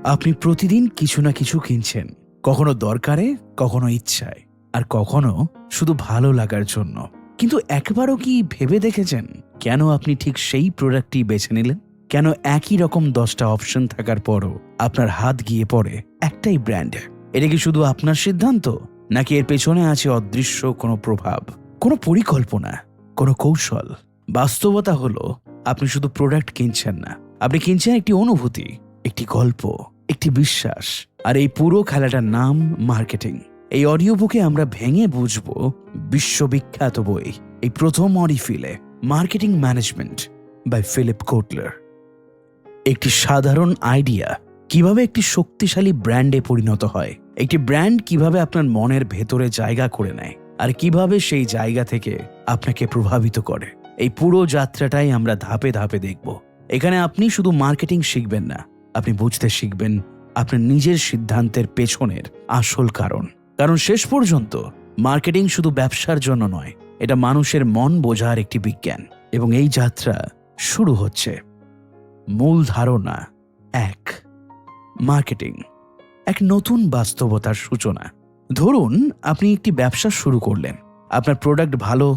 আপনি প্রতিদিন কিছু না কিছু কিনছেন, কখনো দরকারে, কখনো ইচ্ছায়, আর কখনো শুধু ভালো লাগার জন্য। কিন্তু একবারও কি ভেবে দেখেছেন কেন আপনি ঠিক সেই প্রোডাক্টটি বেছে নিলেন? কেন একই রকম 10টা অপশন থাকার পরও আপনার হাত গিয়ে পড়ে একটাই ব্র্যান্ডে? এটা কি শুধু আপনার সিদ্ধান্ত, নাকি এর পেছনে আছে অদৃশ্য কোনো প্রভাব, কোনো পরিকল্পনা, কোনো কৌশল? বাস্তবতা হলো, আপনি শুধু প্রোডাক্ট কিনছেন না, আপনি কিনছেন একটি অনুভূতি, একটি গল্প, একটি বিশ্বাস। আর এই পুরো খেলাটার নাম মার্কেটিং। এই অডিও বুকে আমরা ভেঙে বুঝবো বিশ্ববিখ্যাত বই এই প্রথম অডিফিলে, marketing management by Philip Kotler. একটি সাধারণ আইডিয়া কিভাবে একটি শক্তিশালী ব্র্যান্ডে পরিণত হয়, একটি ব্র্যান্ড কিভাবে আপনার মনের ভেতরে জায়গা করে নেয়, আর কিভাবে সেই জায়গা থেকে আপনাকে প্রভাবিত করে। এই পুরো যাত্রাটাই আমরা ধাপে ধাপে দেখব। এখানে আপনি শুধু মার্কেটিং শিখবেন না, আপনি বুঝতে শিখবেন আপনার নিজের সিদ্ধান্তের পেছনের আসল কারণ। কারণ শেষ পর্যন্ত মার্কেটিং শুধু ব্যবসার জন্য নয়, এটা মানুষের মন বোঝার একটি বিজ্ঞান। এবং এই যাত্রা শুরু হচ্ছে। মূল ধারণা 1, মার্কেটিং এক নতুন বাস্তবতার সূচনা। ধরুন আপনি একটি ব্যবসা শুরু করলেন, আপনার প্রোডাক্ট ভালো,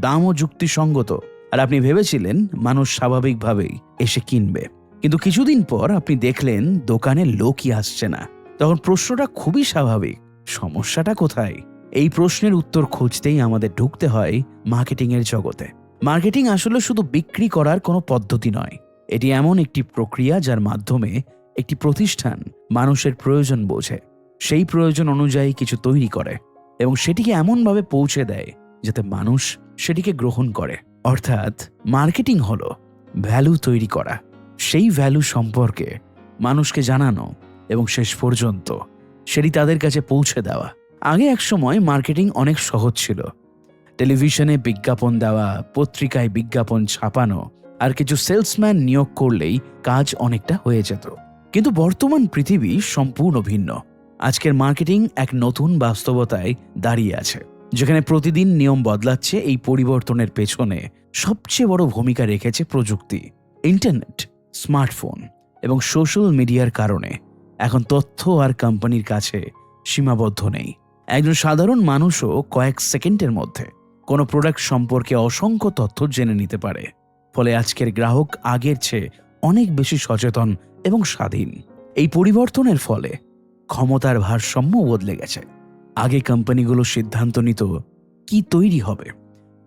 দামও যুক্তিসঙ্গত, আর আপনি ভেবেছিলেন মানুষ স্বাভাবিকভাবেই এসে কিনবে। কিন্তু কিছুদিন পর আপনি দেখলেন দোকানে লোকই আসছে না। তখন প্রশ্নটা খুবই স্বাভাবিক, সমস্যাটা কোথায়? এই প্রশ্নের উত্তর খুঁজতেই আমাদের ঢুকতে হয় মার্কেটিং এর জগতে। মার্কেটিং আসলে শুধু বিক্রি করার কোনো পদ্ধতি নয়, এটি এমন একটি প্রক্রিয়া যার মাধ্যমে একটি প্রতিষ্ঠান মানুষের প্রয়োজন বোঝে, সেই প্রয়োজন অনুযায়ী কিছু তৈরি করে এবং সেটিকে এমনভাবে পৌঁছে দেয় যাতে মানুষ সেটিকে গ্রহণ করে। অর্থাৎ মার্কেটিং হলো ভ্যালু তৈরি করা, সেই ভ্যালু সম্পর্কে মানুষকে জানানো এবং শেষ পর্যন্ত সেটি তাদের কাছে পৌঁছে দেওয়া। আগে এক সময় মার্কেটিং অনেক সহজ ছিল। টেলিভিশনে বিজ্ঞাপন দেওয়া, পত্রিকায় বিজ্ঞাপন ছাপানো, আর কিছু সেলসম্যান নিয়োগ করলেই কাজ অনেকটা হয়ে যেত। কিন্তু বর্তমান পৃথিবী সম্পূর্ণ ভিন্ন। আজকের মার্কেটিং এক নতুন বাস্তবতায় দাঁড়িয়ে আছে, যেখানে প্রতিদিন নিয়ম বদলাচ্ছে। এই পরিবর্তনের পেছনে সবচেয়ে বড় ভূমিকা রেখেছে প্রযুক্তি। ইন্টারনেট, স্মার্টফোন এবং সোশ্যাল মিডিয়ার কারণে এখন তথ্য আর কোম্পানির কাছে সীমাবদ্ধ নেই। একজন সাধারণ মানুষও কয়েক সেকেন্ডের মধ্যে কোনো প্রোডাক্ট সম্পর্কে অসংখ্য তথ্য জেনে নিতে পারে। ফলে আজকের গ্রাহক আগের চেয়ে অনেক বেশি সচেতন এবং স্বাধীন। এই পরিবর্তনের ফলে ক্ষমতার ভারসাম্য বদলে গেছে। আগে কোম্পানিগুলো সিদ্ধান্ত নিত কি তৈরি হবে,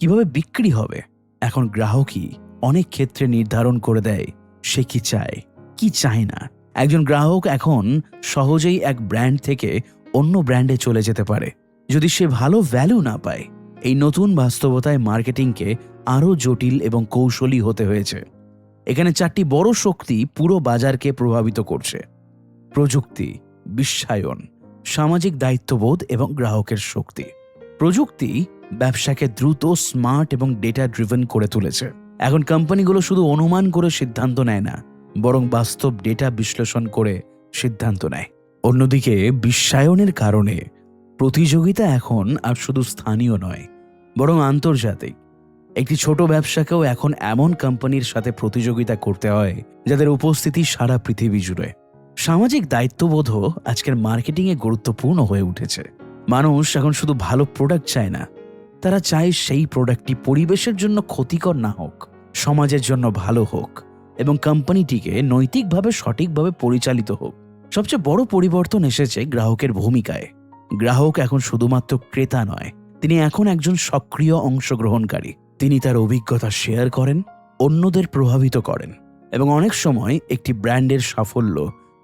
কিভাবে বিক্রি হবে। এখন গ্রাহকই অনেক ক্ষেত্রে নির্ধারণ করে দেয় সে কি চায়, কি চায় না। একজন গ্রাহক এখন সহজেই এক ব্র্যান্ড থেকে অন্য ব্র্যান্ডে চলে যেতে পারে যদি সে ভালো ভ্যালু না পায়। এই নতুন বাস্তবতায় মার্কেটিংকে আরও জটিল এবং কৌশলী হতে হয়েছে। এখানে 4টি বড় শক্তি পুরো বাজারকে প্রভাবিত করছে: প্রযুক্তি, বিশ্বায়ন, সামাজিক দায়িত্ববোধ এবং গ্রাহকের শক্তি। প্রযুক্তি ব্যবসাকে দ্রুত, স্মার্ট এবং ডেটা ড্রিভেন করে তুলেছে। এখন কোম্পানিগুলো শুধু অনুমান করে সিদ্ধান্ত নেয় না, বরং বাস্তব ডেটা বিশ্লেষণ করে সিদ্ধান্ত নেয়। অন্যদিকে বিশ্বায়নের কারণে প্রতিযোগিতা এখন আর শুধু স্থানীয় নয়, বরং আন্তর্জাতিক। একটি ছোট ব্যবসাকেও এখন এমন কোম্পানির সাথে প্রতিযোগিতা করতে হয় যাদের উপস্থিতি সারা পৃথিবী জুড়ে। সামাজিক দায়িত্ববোধও আজকের মার্কেটিংয়ে গুরুত্বপূর্ণ হয়ে উঠেছে। মানুষ এখন শুধু ভালো প্রোডাক্ট চায় না, তারা চায় সেই প্রোডাক্টটি পরিবেশের জন্য ক্ষতিকর না হোক, সমাজের জন্য ভালো হোক এবং কোম্পানিটিকে নৈতিকভাবে সঠিকভাবে পরিচালিত হোক। সবচেয়ে বড় পরিবর্তন এসেছে গ্রাহকের ভূমিকায়। গ্রাহক এখন শুধুমাত্র ক্রেতা নয়, তিনি এখন একজন সক্রিয় অংশগ্রহণকারী। তিনি তার অভিজ্ঞতা শেয়ার করেন, অন্যদের প্রভাবিত করেন এবং অনেক সময় একটি ব্র্যান্ডের সাফল্য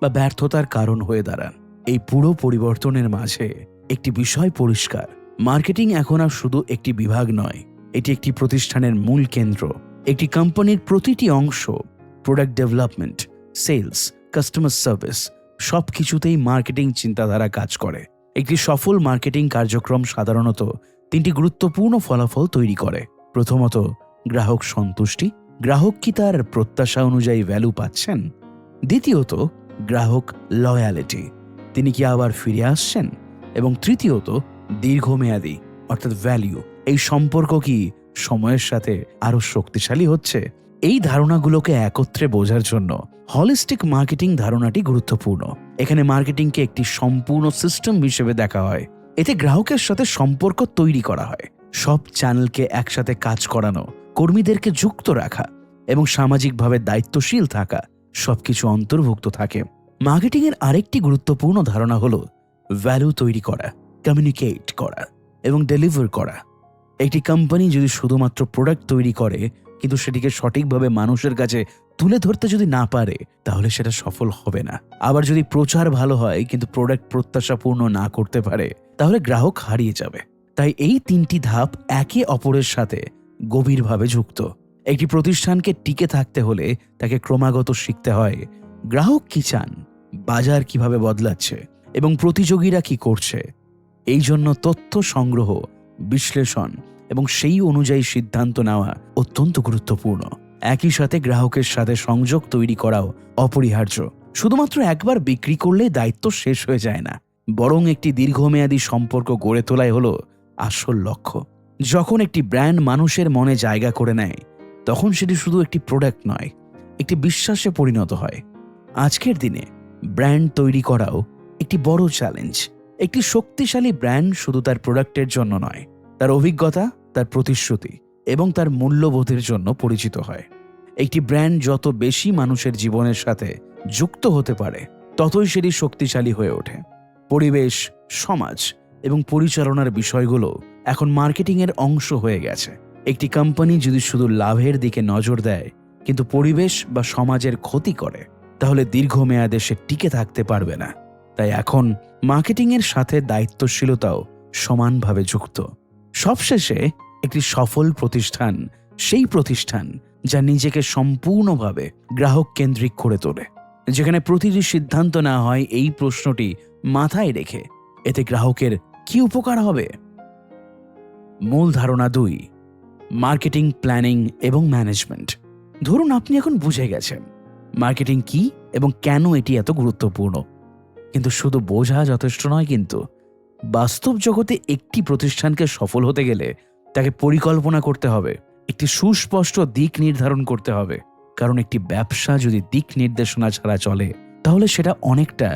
বা ব্যর্থতার কারণ হয়ে দাঁড়ান। এই পুরো পরিবর্তনের মাঝে একটি বিষয় পরিষ্কার: মার্কেটিং এখন আর শুধু একটি বিভাগ নয়, এটি একটি প্রতিষ্ঠানের মূল কেন্দ্র। একটি কোম্পানির প্রতিটি অংশ, product development, sales, customer service, সব কিছুতেই মার্কেটিং চিন্তাধারা কাজ করে। একটি সফল মার্কেটিং কার্যক্রম সাধারণত 3টি গুরুত্বপূর্ণ ফলাফল তৈরি করে। প্রথমত, গ্রাহক সন্তুষ্টি, গ্রাহক কি তার প্রত্যাশা অনুযায়ী ভ্যালু পাচ্ছেন। দ্বিতীয়ত, গ্রাহক লয়ালিটি, তিনি কি আবার ফিরে আসছেন। এবং তৃতীয়ত, দীর্ঘমেয়াদী অর্থাৎ ভ্যালু, এই সম্পর্ক কি সময়ের সাথে আরো শক্তিশালী হচ্ছে। এই ধারণাগুলোকে একত্রে বোঝার জন্য হলিস্টিক মার্কেটিং ধারণাটি গুরুত্বপূর্ণ। এখানে মার্কেটিংকে একটি সম্পূর্ণ সিস্টেম হিসেবে দেখা হয়। এতে গ্রাহকের সাথে সম্পর্ক তৈরি করা হয়, সব চ্যানেলকে একসাথে কাজ করানো, কর্মীদেরকে যুক্ত রাখা এবং সামাজিকভাবে দায়িত্বশীল থাকা সবকিছু অন্তর্ভুক্ত থাকে। মার্কেটিংয়ের আরেকটি গুরুত্বপূর্ণ ধারণা হলো ভ্যালু তৈরি করা, কমিউনিকেট করা এবং ডেলিভার করা। একটি কোম্পানি যদি শুধুমাত্র প্রোডাক্ট তৈরি করে কিন্তু সেটিকে সঠিকভাবে মানুষের কাছে তুলে ধরতে যদি না পারে, তাহলে সেটা সফল হবে না। আবার যদি প্রচার ভালো হয় কিন্তু প্রোডাক্ট প্রত্যাশাপূর্ণ না করতে পারে, তাহলে গ্রাহক হারিয়ে যাবে। তাই এই তিনটি ধাপ একে অপরের সাথে গভীরভাবে যুক্ত। একটি প্রতিষ্ঠানকে টিকে থাকতে হলে তাকে ক্রমাগত শিখতে হয় গ্রাহক কি চান, বাজার কিভাবে বদলাচ্ছে এবং প্রতিযোগীরা কি করছে। এই জন্য তথ্য সংগ্রহ, বিশ্লেষণ এবং সেই অনুযায়ী সিদ্ধান্ত নেওয়া অত্যন্ত গুরুত্বপূর্ণ। একই সাথে গ্রাহকের সাথে সংযোগ তৈরি করাও অপরিহার্য। শুধুমাত্র একবার বিক্রি করলেই দায়িত্ব শেষ হয়ে যায় না, বরং একটি দীর্ঘমেয়াদী সম্পর্ক গড়ে তোলাই হলো আসল লক্ষ্য। যখন একটি ব্র্যান্ড মানুষের মনে জায়গা করে নেয়, তখন সেটি শুধু একটি প্রোডাক্ট নয়, একটি বিশ্বাসে পরিণত হয়। আজকের দিনে ব্র্যান্ড তৈরি করাও একটি বড় চ্যালেঞ্জ। একটি শক্তিশালী ব্র্যান্ড শুধু তার প্রোডাক্টের জন্য নয়, তার অভিজ্ঞতা, তার প্রতিশ্রুতি এবং তার মূল্যবোধের জন্য পরিচিত হয়। একটি ব্র্যান্ড যত বেশি মানুষের জীবনের সাথে যুক্ত হতে পারে, ততই সেটি শক্তিশালী হয়ে ওঠে। পরিবেশ, সমাজ এবং পরিচালনার বিষয়গুলো এখন মার্কেটিংয়ের অংশ হয়ে গেছে। একটি কোম্পানি যদি শুধু লাভের দিকে নজর দেয় কিন্তু পরিবেশ বা সমাজের ক্ষতি করে, তাহলে দীর্ঘমেয়াদে সে টিকে থাকতে পারবে না। তাই এখন মার্কেটিংয়ের সাথে দায়িত্বশীলতাও সমানভাবে যুক্ত। সবশেষে একটি সফল প্রতিষ্ঠান সেই প্রতিষ্ঠান যা নিজেকে সম্পূর্ণভাবে গ্রাহক কেন্দ্রিক করে তোলে, যেখানে প্রতিটি সিদ্ধান্ত নেওয়া হয় এই প্রশ্নটি মাথায় রেখে, এতে গ্রাহকের কি উপকার হবে। মূল ধারণা 2, মার্কেটিং প্ল্যানিং এবং ম্যানেজমেন্ট। ধরুন আপনি এখন বুঝে গেছেন মার্কেটিং কি এবং কেন এটি এত গুরুত্বপূর্ণ। কিন্তু শুধু বোঝা যথেষ্ট নয়, কিন্তু বাস্তব জগতে একটি প্রতিষ্ঠানকে সফল হতে গেলে তাকে পরিকল্পনা করতে হবে, একটি সুস্পষ্ট দিক নির্ধারণ করতে হবে। কারণ একটি ব্যবসা যদি দিক নির্দেশনা ছাড়া চলে, তাহলে সেটা অনেকটা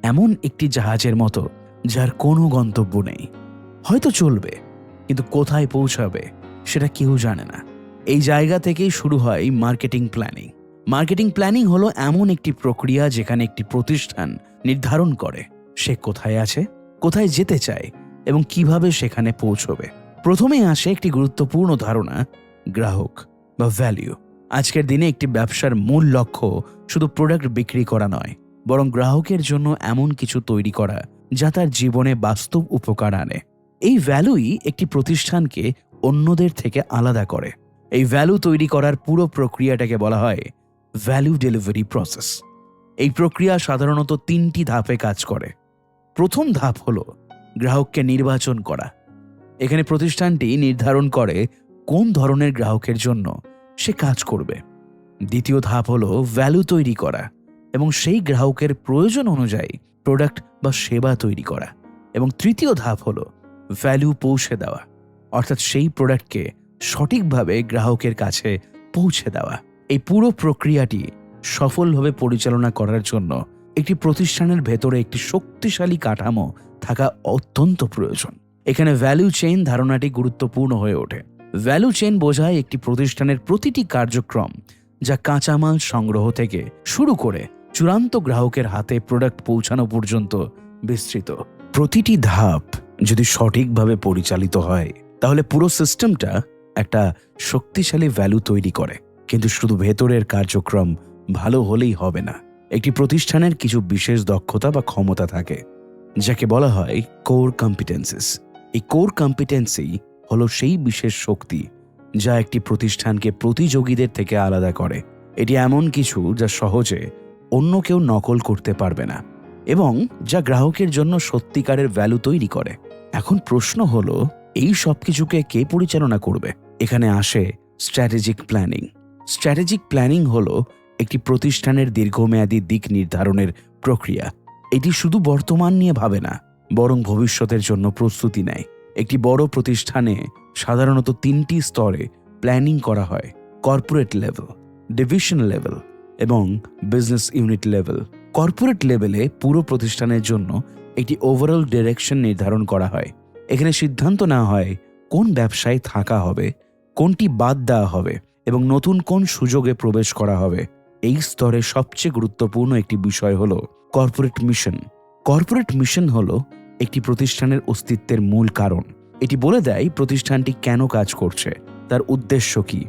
এমন একটি জাহাজের মতো যার কোনো গন্তব্য নেই। হয়তো চলবে, কিন্তু কোথায় পৌঁছাবে সেটা কেউ জানে না। এই জায়গা থেকেই শুরু হয় মার্কেটিং প্ল্যানিং। মার্কেটিং প্ল্যানিং হলো এমন একটি প্রক্রিয়া যেখানে একটি প্রতিষ্ঠান নির্ধারণ করে সে কোথায় আছে, কোথায় যেতে চায় এবং কিভাবে সেখানে পৌঁছবে। প্রথমেই আসে একটি গুরুত্বপূর্ণ ধারণা, গ্রাহক বা ভ্যালু। আজকের দিনে একটি ব্যবসার মূল লক্ষ্য শুধু প্রোডাক্ট বিক্রি করা নয়, বরং গ্রাহকের জন্য এমন কিছু তৈরি করা যা তার জীবনে বাস্তব উপকার আনে। এই ভ্যালুই একটি প্রতিষ্ঠানকে অন্যদের থেকে আলাদা করে। এই ভ্যালু তৈরি করার পুরো প্রক্রিয়াটাকে বলা হয় ভ্যালু ডেলিভারি প্রসেস। এই প্রক্রিয়া সাধারণত 3টি ধাপে কাজ করে। প্রথম ধাপ হলো গ্রাহককে নির্বাচন করা। এখানে প্রতিষ্ঠানটি নির্ধারণ করে কোন ধরনের গ্রাহকের জন্য সে কাজ করবে। দ্বিতীয় ধাপ হলো ভ্যালু তৈরি করা এবং সেই গ্রাহকের প্রয়োজন অনুযায়ী প্রোডাক্ট বা সেবা তৈরি করা। এবং তৃতীয় ধাপ হলো ভ্যালু পৌঁছে দেওয়া, অর্থাৎ সেই প্রোডাক্টকে সঠিকভাবে গ্রাহকের কাছে পৌঁছে দেওয়া। এই পুরো প্রক্রিয়াটি সফলভাবে পরিচালনা করার জন্য একটি প্রতিষ্ঠানের ভেতরে একটি শক্তিশালী কাঠামো থাকা অত্যন্ত প্রয়োজন। এখানে ভ্যালু চেইন ধারণাটি গুরুত্বপূর্ণ হয়ে ওঠে। ভ্যালু চেইন বোঝায় একটি প্রতিষ্ঠানের প্রতিটি কার্যক্রম, যা কাঁচামাল সংগ্রহ থেকে শুরু করে চূড়ান্ত গ্রাহকের হাতে প্রোডাক্ট পৌঁছানো পর্যন্ত বিস্তৃত। প্রতিটি ধাপ যদি সঠিকভাবে পরিচালিত হয়, তাহলে পুরো সিস্টেমটা একটা শক্তিশালী ভ্যালু তৈরি করে। কিন্তু শুধু ভেতরের কার্যক্রম ভালো হলেই হবে না। একটি প্রতিষ্ঠানের কিছু বিশেষ দক্ষতা বা ক্ষমতা থাকে, যাকে বলা হয় কোর কম্পিটেন্সিস। এই কোর কম্পিটেন্সি হলো সেই বিশেষ শক্তি যা একটি প্রতিষ্ঠানকে প্রতিযোগীদের থেকে আলাদা করে। এটি এমন কিছু যা সহজে অন্য কেউ নকল করতে পারবে না এবং যা গ্রাহকের জন্য সত্যিকারের ভ্যালু তৈরি করে। এখন প্রশ্ন হলো, এই সব কিছুকে কে পরিচালনা করবে? এখানে আসে স্ট্র্যাটেজিক প্ল্যানিং। স্ট্র্যাটেজিক প্ল্যানিং হলো একটি প্রতিষ্ঠানের দীর্ঘমেয়াদী দিক নির্ধারণের প্রক্রিয়া। এটি শুধু বর্তমান নিয়ে ভাবে না, বরং ভবিষ্যতের জন্য প্রস্তুতি নেয়। একটি বড় প্রতিষ্ঠানে সাধারণত 3টি স্তরে প্ল্যানিং করা হয়: কর্পোরেট লেভেল, ডিভিশন লেভেল এবং বিজনেস ইউনিট লেভেল। কর্পোরেট লেভেলে পুরো প্রতিষ্ঠানের জন্য একটি ওভারঅল ডিরেকশন নির্ধারণ করা হয়। এখানে সিদ্ধান্ত নেওয়া হয় কোন ব্যবসায় থাকা হবে, কোনটি বাদ দেওয়া হবে এবং নতুন কোন সুযোগে প্রবেশ করা হবে। এই স্তরে সবচেয়ে গুরুত্বপূর্ণ একটি বিষয় হল কর্পোরেট মিশন। কর্পোরেট মিশন হল একটি প্রতিষ্ঠানের অস্তিত্বের মূল কারণ। এটি বলে দেয় প্রতিষ্ঠানটি কেন কাজ করছে, তার উদ্দেশ্য কি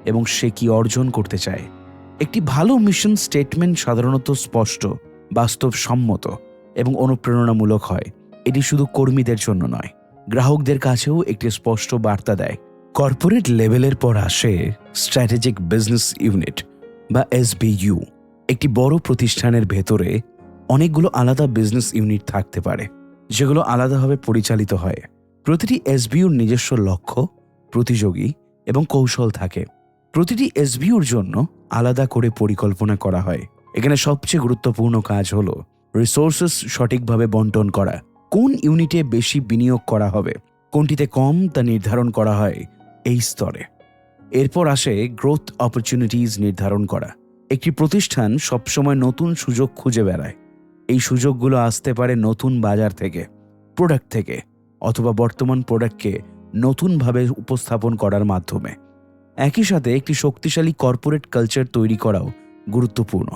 এবং সে কি অর্জন করতে চায়। একটি ভালো মিশন স্টেটমেন্ট সাধারণত স্পষ্ট, বাস্তবসম্মত এবং অনুপ্রেরণামূলক হয়। এটি শুধু কর্মীদের জন্য নয়, গ্রাহকদের কাছেও একটি স্পষ্ট বার্তা দেয়। কর্পোরেট লেভেলের পর আসে স্ট্র্যাটেজিক বিজনেস ইউনিট বা SBU। একটি বড় প্রতিষ্ঠানের ভেতরে অনেকগুলো আলাদা বিজনেস ইউনিট থাকতে পারে, যেগুলো আলাদাভাবে পরিচালিত হয়। প্রতিটি SBUর নিজস্ব লক্ষ্য, প্রতিযোগী এবং কৌশল থাকে। প্রতিটি SBUর জন্য আলাদা করে পরিকল্পনা করা হয়। এখানে সবচেয়ে গুরুত্বপূর্ণ কাজ হল রিসোর্সেস সঠিকভাবে বন্টন করা। কোন ইউনিটে বেশি বিনিয়োগ করা হবে, কোনটিতে কম, তা নির্ধারণ করা হয় এই স্তরে। এরপর আসে গ্রোথ অপরচুনিটিজ নির্ধারণ করা। একটি প্রতিষ্ঠান সবসময় নতুন সুযোগ খুঁজে বেড়ায়। এই সুযোগগুলো আসতে পারে নতুন বাজার থেকে, প্রোডাক্ট থেকে, অথবা বর্তমান প্রোডাক্টকে নতুনভাবে উপস্থাপন করার মাধ্যমে। একই সাথে একটি শক্তিশালী কর্পোরেট কালচার তৈরি করাও গুরুত্বপূর্ণ।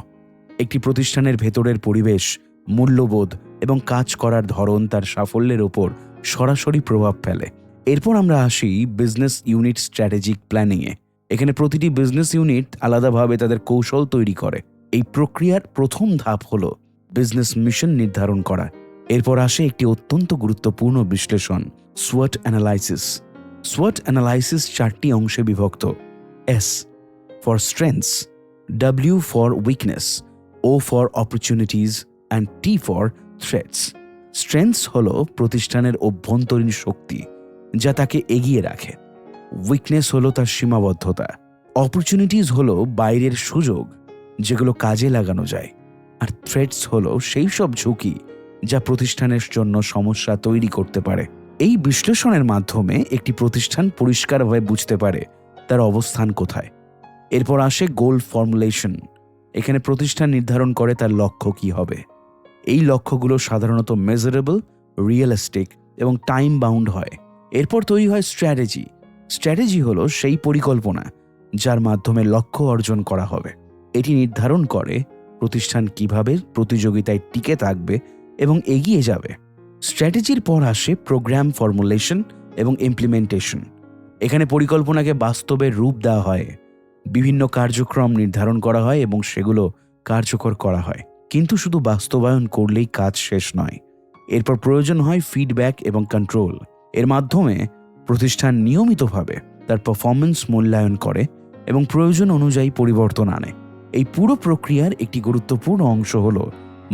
একটি প্রতিষ্ঠানের ভেতরের পরিবেশ, মূল্যবোধ এবং কাজ করার ধরন তার সাফল্যের ওপর সরাসরি প্রভাব ফেলে। এরপর আমরা আসি বিজনেস ইউনিট স্ট্র্যাটেজিক প্ল্যানিংয়ে। এখানে প্রতিটি বিজনেস ইউনিট আলাদাভাবে তাদের কৌশল তৈরি করে। এই প্রক্রিয়ার প্রথম ধাপ হল বিজনেস মিশন নির্ধারণ করা। এরপর আসে একটি অত্যন্ত গুরুত্বপূর্ণ বিশ্লেষণ, SWOT অ্যানালাইসিস। SWOT অ্যানালাইসিস 4টি অংশে বিভক্ত: S for strengths, W for weakness, O for opportunities and T for threats. Strengths হল প্রতিষ্ঠানের অভ্যন্তরীণ শক্তি যা তাকে এগিয়ে রাখে। উইকনেস হল তার সীমাবদ্ধতা। অপরচুনিটিজ হল বাইরের সুযোগ যেগুলো কাজে লাগানো যায়। আর থ্রেটস হল সেই সব ঝুঁকি যা প্রতিষ্ঠানের জন্য সমস্যা তৈরি করতে পারে। এই বিশ্লেষণের মাধ্যমে একটি প্রতিষ্ঠান পরিষ্কারভাবে বুঝতে পারে তার অবস্থান কোথায়। এরপর আসে গোল ফর্মুলেশন। এখানে প্রতিষ্ঠান নির্ধারণ করে তার লক্ষ্য কি হবে। এই লক্ষ্যগুলো সাধারণত মেজারেবল, রিয়েলিস্টিক এবং টাইম বাউন্ড হয়। এরপর তৈরি হয় স্ট্র্যাটেজি। স্ট্র্যাটেজি হলো সেই পরিকল্পনা যার মাধ্যমে লক্ষ্য অর্জন করা হবে। এটি নির্ধারণ করে প্রতিষ্ঠান কিভাবে প্রতিযোগিতায় টিকে থাকবে এবং এগিয়ে যাবে। স্ট্র্যাটেজির পর আসে প্রোগ্রাম ফর্মুলেশন এবং ইমপ্লিমেন্টেশন। এখানে পরিকল্পনাকে বাস্তবে রূপ দেওয়া হয়, বিভিন্ন কার্যক্রম নির্ধারণ করা হয় এবং সেগুলো কার্যকর করা হয়। কিন্তু শুধু বাস্তবায়ন করলেই কাজ শেষ নয়। এরপর প্রয়োজন হয় ফিডব্যাক এবং কন্ট্রোল। এর মাধ্যমে প্রতিষ্ঠান নিয়মিতভাবে তার পারফরম্যান্স মূল্যায়ন করে এবং প্রয়োজন অনুযায়ী পরিবর্তন আনে। এই পুরো প্রক্রিয়ার একটি গুরুত্বপূর্ণ অংশ হল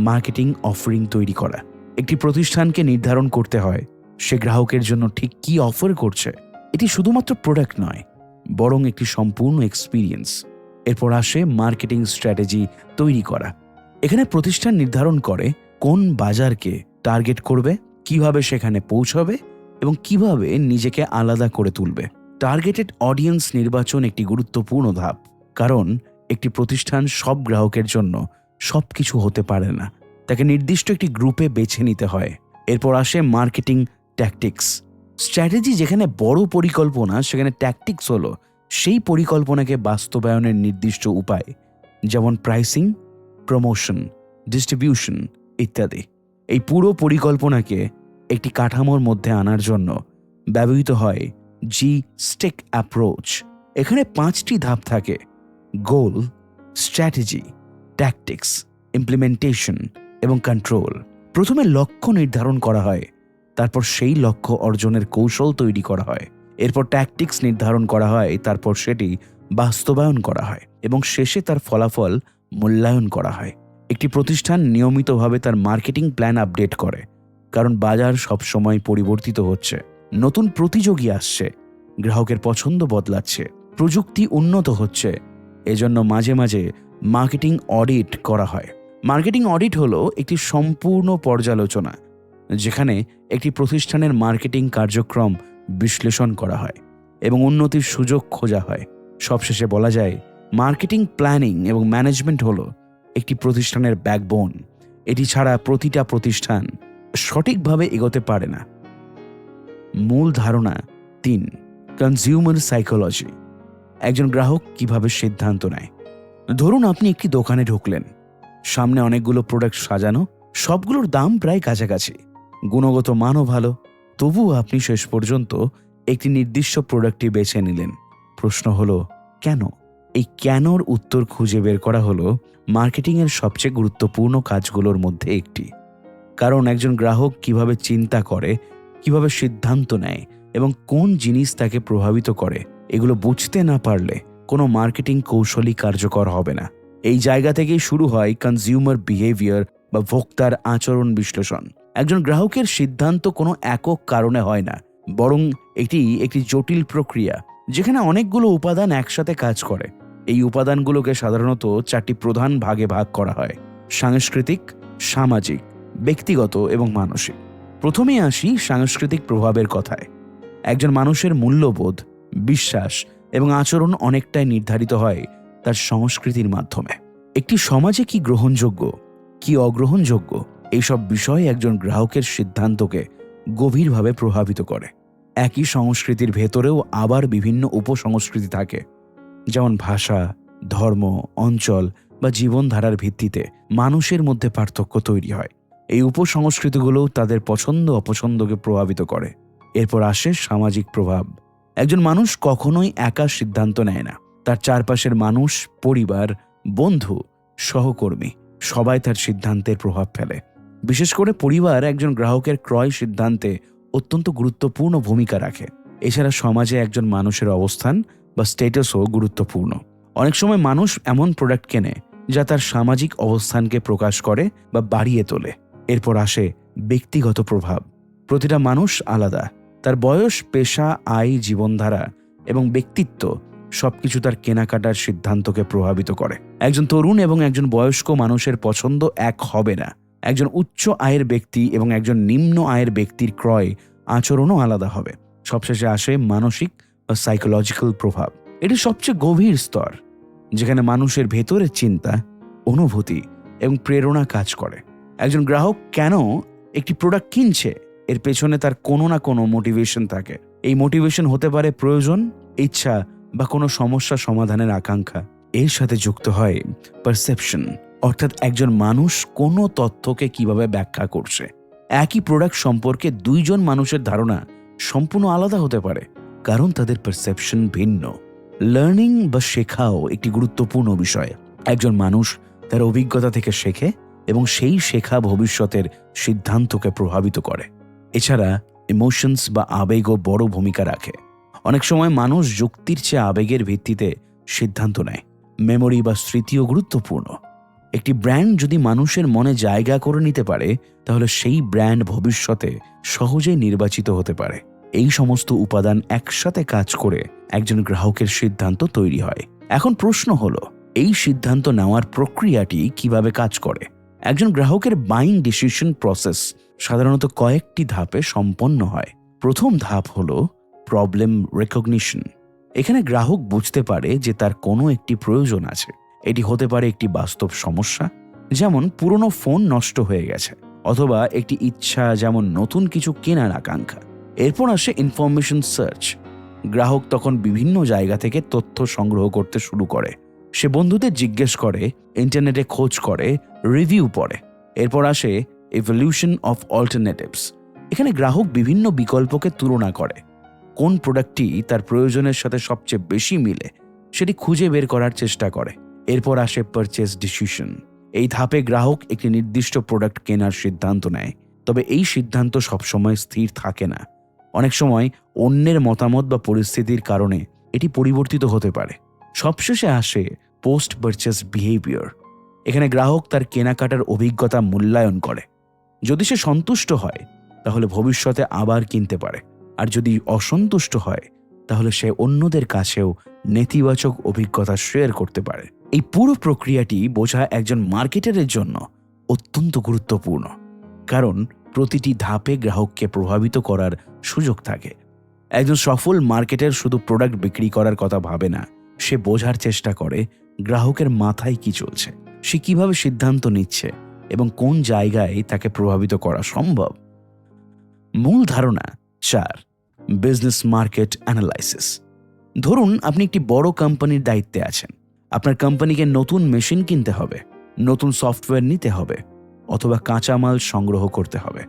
মার্কেটিং অফারিং তৈরি করা। একটি প্রতিষ্ঠানকে নির্ধারণ করতে হয় সে গ্রাহকের জন্য ঠিক কী অফার করছে। এটি শুধুমাত্র প্রোডাক্ট নয়, বরং একটি সম্পূর্ণ এক্সপিরিয়েন্স। এরপর আসে মার্কেটিং স্ট্র্যাটেজি তৈরি করা। এখানে প্রতিষ্ঠান নির্ধারণ করে কোন বাজারকে টার্গেট করবে, কিভাবে সেখানে পৌঁছাবে এবং কিভাবে নিজেকে আলাদা করে তুলবে। টার্গেটেড অডিয়েন্স নির্বাচন একটি গুরুত্বপূর্ণ ধাপ, কারণ একটি প্রতিষ্ঠান সব গ্রাহকের জন্য সবকিছু হতে পারে না। তাকে নির্দিষ্ট একটি গ্রুপে বেছে নিতে হয়। এরপর আসে মার্কেটিং ট্যাকটিক্স। স্ট্র্যাটেজি যেখানে বড় পরিকল্পনা, সেখানে ট্যাকটিক্স হলো সেই পরিকল্পনাকে বাস্তবায়নের নির্দিষ্ট উপায়, যেমন প্রাইসিং, প্রমোশন, ডিস্ট্রিবিউশন ইত্যাদি। এই পুরো পরিকল্পনাকে একটি কাঠামোর মধ্যে আনার জন্য ব্যবহৃত হয় G-STICK অ্যাপ্রোচ। এখানে 5টি ধাপ থাকে: গোল, স্ট্র্যাটেজি, ট্যাকটিক্স, ইমপ্লিমেন্টেশন এবং কন্ট্রোল। প্রথমে লক্ষ্য নির্ধারণ করা হয়, তারপর সেই লক্ষ্য অর্জনের কৌশল তৈরি করা হয়। এরপর ট্যাকটিক্স নির্ধারণ করা হয়, তারপর সেটি বাস্তবায়ন করা হয় এবং শেষে তার ফলাফল মূল্যায়ন করা হয়। একটি প্রতিষ্ঠান নিয়মিতভাবে তার মার্কেটিং প্ল্যান আপডেট করে, কারণ বাজার সবসময় পরিবর্তিত হচ্ছে। নতুন প্রতিযোগী আসছে, গ্রাহকের পছন্দ বদলাচ্ছে, প্রযুক্তি উন্নত হচ্ছে। এজন্য মাঝে মাঝে মার্কেটিং অডিট করা হয়। মার্কেটিং অডিট হলো একটি সম্পূর্ণ পর্যালোচনা যেখানে একটি প্রতিষ্ঠানের মার্কেটিং কার্যক্রম বিশ্লেষণ করা হয় এবং উন্নতির সুযোগ খোঁজা হয়। সবশেষে বলা যায় মার্কেটিং প্ল্যানিং এবং ম্যানেজমেন্ট হলো একটি প্রতিষ্ঠানের ব্যাকবোন। এটি ছাড়া প্রতিটা প্রতিষ্ঠান সঠিকভাবে এগোতে পারে না। মূল ধারণা 3, কনজিউমার সাইকোলজি। একজন গ্রাহক কিভাবে সিদ্ধান্ত নেয়। ধরুন আপনি একটি দোকানে ঢুকলেন, সামনে অনেকগুলো প্রোডাক্ট সাজানো, সবগুলোর দাম প্রায় কাছাকাছি, গুণগত মানও ভালো, তবুও আপনি শেষ পর্যন্ত একটি নির্দিষ্ট প্রোডাক্টটি বেছে নিলেন। প্রশ্ন হলো কেন? এই কেনর উত্তর খুঁজে বের করা হলো মার্কেটিংয়ের সবচেয়ে গুরুত্বপূর্ণ কাজগুলোর মধ্যে একটি। কারণ একজন গ্রাহক কিভাবে চিন্তা করে, কিভাবে সিদ্ধান্ত নেয় এবং কোন জিনিস তাকে প্রভাবিত করে, এগুলো বুঝতে না পারলে কোনো মার্কেটিং কৌশলই কার্যকর হবে না। এই জায়গা থেকেই শুরু হয় কনজিউমার বিহেভিয়ার বা ভোক্তার আচরণ বিশ্লেষণ। একজন গ্রাহকের সিদ্ধান্ত কোনো একক কারণে হয় না, বরং এটি একটি জটিল প্রক্রিয়া যেখানে অনেকগুলো উপাদান একসাথে কাজ করে। এই উপাদানগুলোকে সাধারণত 4টি প্রধান ভাগে ভাগ করা হয়: সাংস্কৃতিক, সামাজিক, ব্যক্তিগত এবং মানসিক। প্রথমেই আসি সাংস্কৃতিক প্রভাবের কথায়। একজন মানুষের মূল্যবোধ, বিশ্বাস এবং আচরণ অনেকটাই নির্ধারিত হয় তার সংস্কৃতির মাধ্যমে। একটি সমাজে কি গ্রহণযোগ্য, কি অগ্রহণযোগ্য, এইসব বিষয় একজন গ্রাহকের সিদ্ধান্তকে গভীরভাবে প্রভাবিত করে। একই সংস্কৃতির ভেতরেও আবার বিভিন্ন উপসংস্কৃতি থাকে, যেমন ভাষা, ধর্ম, অঞ্চল বা জীবনধারার ভিত্তিতে মানুষের মধ্যে পার্থক্য তৈরি হয়। এই উপসংস্কৃতিগুলোও তাদের পছন্দ অপছন্দকে প্রভাবিত করে। এরপর আসে সামাজিক প্রভাব। একজন মানুষ কখনোই একা সিদ্ধান্ত নেয় না। তার চারপাশের মানুষ, পরিবার, বন্ধু, সহকর্মী সবাই তার সিদ্ধান্তের প্রভাব ফেলে। বিশেষ করে পরিবার একজন গ্রাহকের ক্রয় সিদ্ধান্তে অত্যন্ত গুরুত্বপূর্ণ ভূমিকা রাখে। এছাড়া সমাজে একজন মানুষের অবস্থান বা স্ট্যাটাসও গুরুত্বপূর্ণ। অনেক সময় মানুষ এমন প্রোডাক্ট কেনে যা তার সামাজিক অবস্থানকে প্রকাশ করে বা বাড়িয়ে তোলে। এরপর আসে ব্যক্তিগত প্রভাব। প্রতিটা মানুষ আলাদা। তার বয়স, পেশা, আয়, জীবনধারা এবং ব্যক্তিত্ব সবকিছু তার কেনাকাটার সিদ্ধান্তকে প্রভাবিত করে। একজন তরুণ এবং একজন বয়স্ক মানুষের পছন্দ এক হবে না। একজন উচ্চ আয়ের ব্যক্তি এবং একজন নিম্ন আয়ের ব্যক্তির ক্রয় আচরণও আলাদা হবে। সবশেষে আসে মানসিক বা সাইকোলজিক্যাল প্রভাব। এটি সবচেয়ে গভীর স্তর, যেখানে মানুষের ভেতরের চিন্তা, অনুভূতি এবং প্রেরণা কাজ করে। একজন গ্রাহক কেন একটি প্রোডাক্ট কিনছে, এর পেছনে তার কোনো না কোনো মোটিভেশন থাকে। এই মোটিভেশন হতে পারে প্রয়োজন, ইচ্ছা বা কোনো সমস্যা সমাধানের আকাঙ্ক্ষা। এর সাথে যুক্ত হয় পারসেপশন, অর্থাৎ একজন মানুষ কোনো তথ্যকে কিভাবে ব্যাখ্যা করছে। একই প্রোডাক্ট সম্পর্কে দুইজন মানুষের ধারণা সম্পূর্ণ আলাদা হতে পারে, কারণ তাদের পারসেপশন ভিন্ন। লার্নিং বা শেখাও একটি গুরুত্বপূর্ণ বিষয়। একজন মানুষ তার অভিজ্ঞতা থেকে শেখে এবং সেই শেখা ভবিষ্যতের সিদ্ধান্তকে প্রভাবিত করে। এছাড়া ইমোশনস বা আবেগও বড় ভূমিকা রাখে। অনেক সময় মানুষ যুক্তির চেয়ে আবেগের ভিত্তিতে সিদ্ধান্ত নেয়। মেমোরি বা স্মৃতিও গুরুত্বপূর্ণ। একটি ব্র্যান্ড যদি মানুষের মনে জায়গা করে নিতে পারে, তাহলে সেই ব্র্যান্ড ভবিষ্যতে সহজেই নির্বাচিত হতে পারে। এই সমস্ত উপাদান একসাথে কাজ করে একজন গ্রাহকের সিদ্ধান্ত তৈরি হয়। এখন প্রশ্ন হলো, এই সিদ্ধান্ত নেওয়ার প্রক্রিয়াটি কিভাবে কাজ করে? একজন গ্রাহকের বাইং ডিসিশন প্রসেস সাধারণত কয়েকটি ধাপে সম্পন্ন হয়। প্রথম ধাপ হলো প্রবলেম রেকগনিশন। এখানে গ্রাহক বুঝতে পারে যে তার কোনো একটি প্রয়োজন আছে। এটি হতে পারে একটি বাস্তব সমস্যা, যেমন পুরনো ফোন নষ্ট হয়ে গেছে, অথবা একটি ইচ্ছা, যেমন নতুন কিছু কেনার আকাঙ্ক্ষা। এরপর আসে ইনফরমেশন সার্চ। গ্রাহক তখন বিভিন্ন জায়গা থেকে তথ্য সংগ্রহ করতে শুরু করে। সে বন্ধুদের জিজ্ঞেস করে, ইন্টারনেটে খোঁজ করে, রিভিউ পড়ে। এরপর আসে ইভলিউশন অফ অল্টারনেটিভস। এখানে গ্রাহক বিভিন্ন বিকল্পকে তুলনা করে। কোন প্রোডাক্টটি তার প্রয়োজনের সাথে সবচেয়ে বেশি মিলে সেটি খুঁজে বের করার চেষ্টা করে। এরপর আসে পারচেজ ডিসিশন। এই ধাপে গ্রাহক একটি নির্দিষ্ট প্রোডাক্ট কেনার সিদ্ধান্ত নেয়, তবে এই সিদ্ধান্ত সবসময় স্থির থাকে না। অনেক সময় অন্যের মতামত বা পরিস্থিতির কারণে এটি পরিবর্তিত হতে পারে। সবশেষে আসে পোস্ট পারচেজ বিহেভিয়ার। এখানে গ্রাহক তার কেনাকাটার অভিজ্ঞতা মূল্যায়ন করে। যদি সে সন্তুষ্ট হয়, তাহলে ভবিষ্যতে আবার কিনতে পারে, আর যদি অসন্তুষ্ট হয়, তাহলে সে অন্যদের কাছেও নেতিবাচক অভিজ্ঞতা শেয়ার করতে পারে। এই পুরো প্রক্রিয়াটি বোঝা একজন মার্কেটারের জন্য অত্যন্ত গুরুত্বপূর্ণ, কারণ প্রতিটি ধাপে গ্রাহককে প্রভাবিত করার সুযোগ থাকে। একজন সফল মার্কেটার শুধু প্রোডাক্ট বিক্রি করার কথা ভাবে না, সে বোঝার চেষ্টা করে গ্রাহকের মাথায় কি চলছে, সে কিভাবে সিদ্ধান্ত নিচ্ছে এবং কোন জায়গায় তাকে প্রভাবিত করা সম্ভব। মূল ধারণা 4, বিজনেস মার্কেট অ্যানালাইসিস। ধরুন আপনি একটি বড় কোম্পানির দায়িত্বে আছেন। আপনার কোম্পানিকে নতুন মেশিন কিনতে হবে, নতুন সফটওয়্যার নিতে হবে, অথবা কাঁচামাল সংগ্রহ করতে হবে।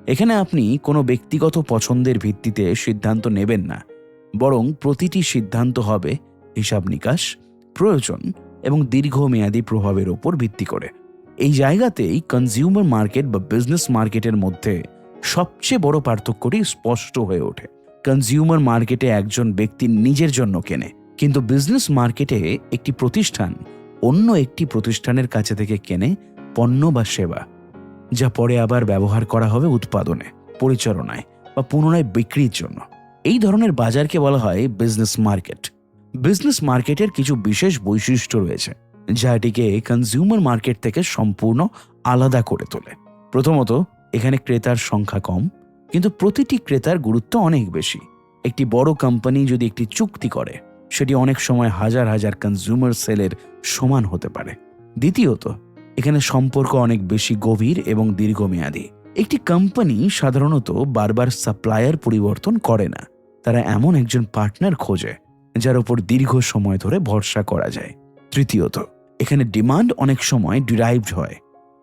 এখানে আপনি কোনো ব্যক্তিগত পছন্দের ভিত্তিতে সিদ্ধান্ত নেবেন না, বরং প্রতিটি সিদ্ধান্ত হবে হিসাব নিকাশ, প্রয়োজন এবং দীর্ঘমেয়াদী প্রভাবের ওপর ভিত্তি করে। এই জায়গাতেই কনজিউমার মার্কেট বা বিজনেস মার্কেটের মধ্যে সবচেয়ে বড় পার্থক্যটি স্পষ্ট হয়ে ওঠে। কনজিউমার মার্কেটে একজন ব্যক্তি নিজের জন্য কেনে, কিন্তু বিজনেস মার্কেটে একটি প্রতিষ্ঠান অন্য একটি প্রতিষ্ঠানের কাছে থেকে কেনে পণ্য বা সেবা, যা পরে আবার ব্যবহার করা হবে উৎপাদনে, পরিচালনায় বা পুনরায় বিক্রির জন্য। এই ধরনের বাজারকে বলা হয় বিজনেস মার্কেট। বিজনেস মার্কেটের কিছু বিশেষ বৈশিষ্ট্য রয়েছে যা এটিকে কনজিউমার মার্কেট থেকে সম্পূর্ণ আলাদা করে তোলে। প্রথমত, এখানে ক্রেতার সংখ্যা কম, কিন্তু প্রতিটি ক্রেতার গুরুত্ব অনেক বেশি। একটি বড় কোম্পানি যদি একটি চুক্তি করে, সেটি অনেক সময় হাজার হাজার কনজিউমার সেলের সমান হতে পারে। দ্বিতীয়ত, এখানে সম্পর্ক অনেক বেশি গভীর এবং দীর্ঘমেয়াদী। একটি কোম্পানি সাধারণত বারবার সাপ্লায়ার পরিবর্তন করে না, তারা এমন একজন পার্টনার খোঁজে যার উপর দীর্ঘ সময় ধরে ভরসা করা যায়। তৃতীয়ত, এখানে ডিমান্ড অনেক সময় ডিরাইভড হয়,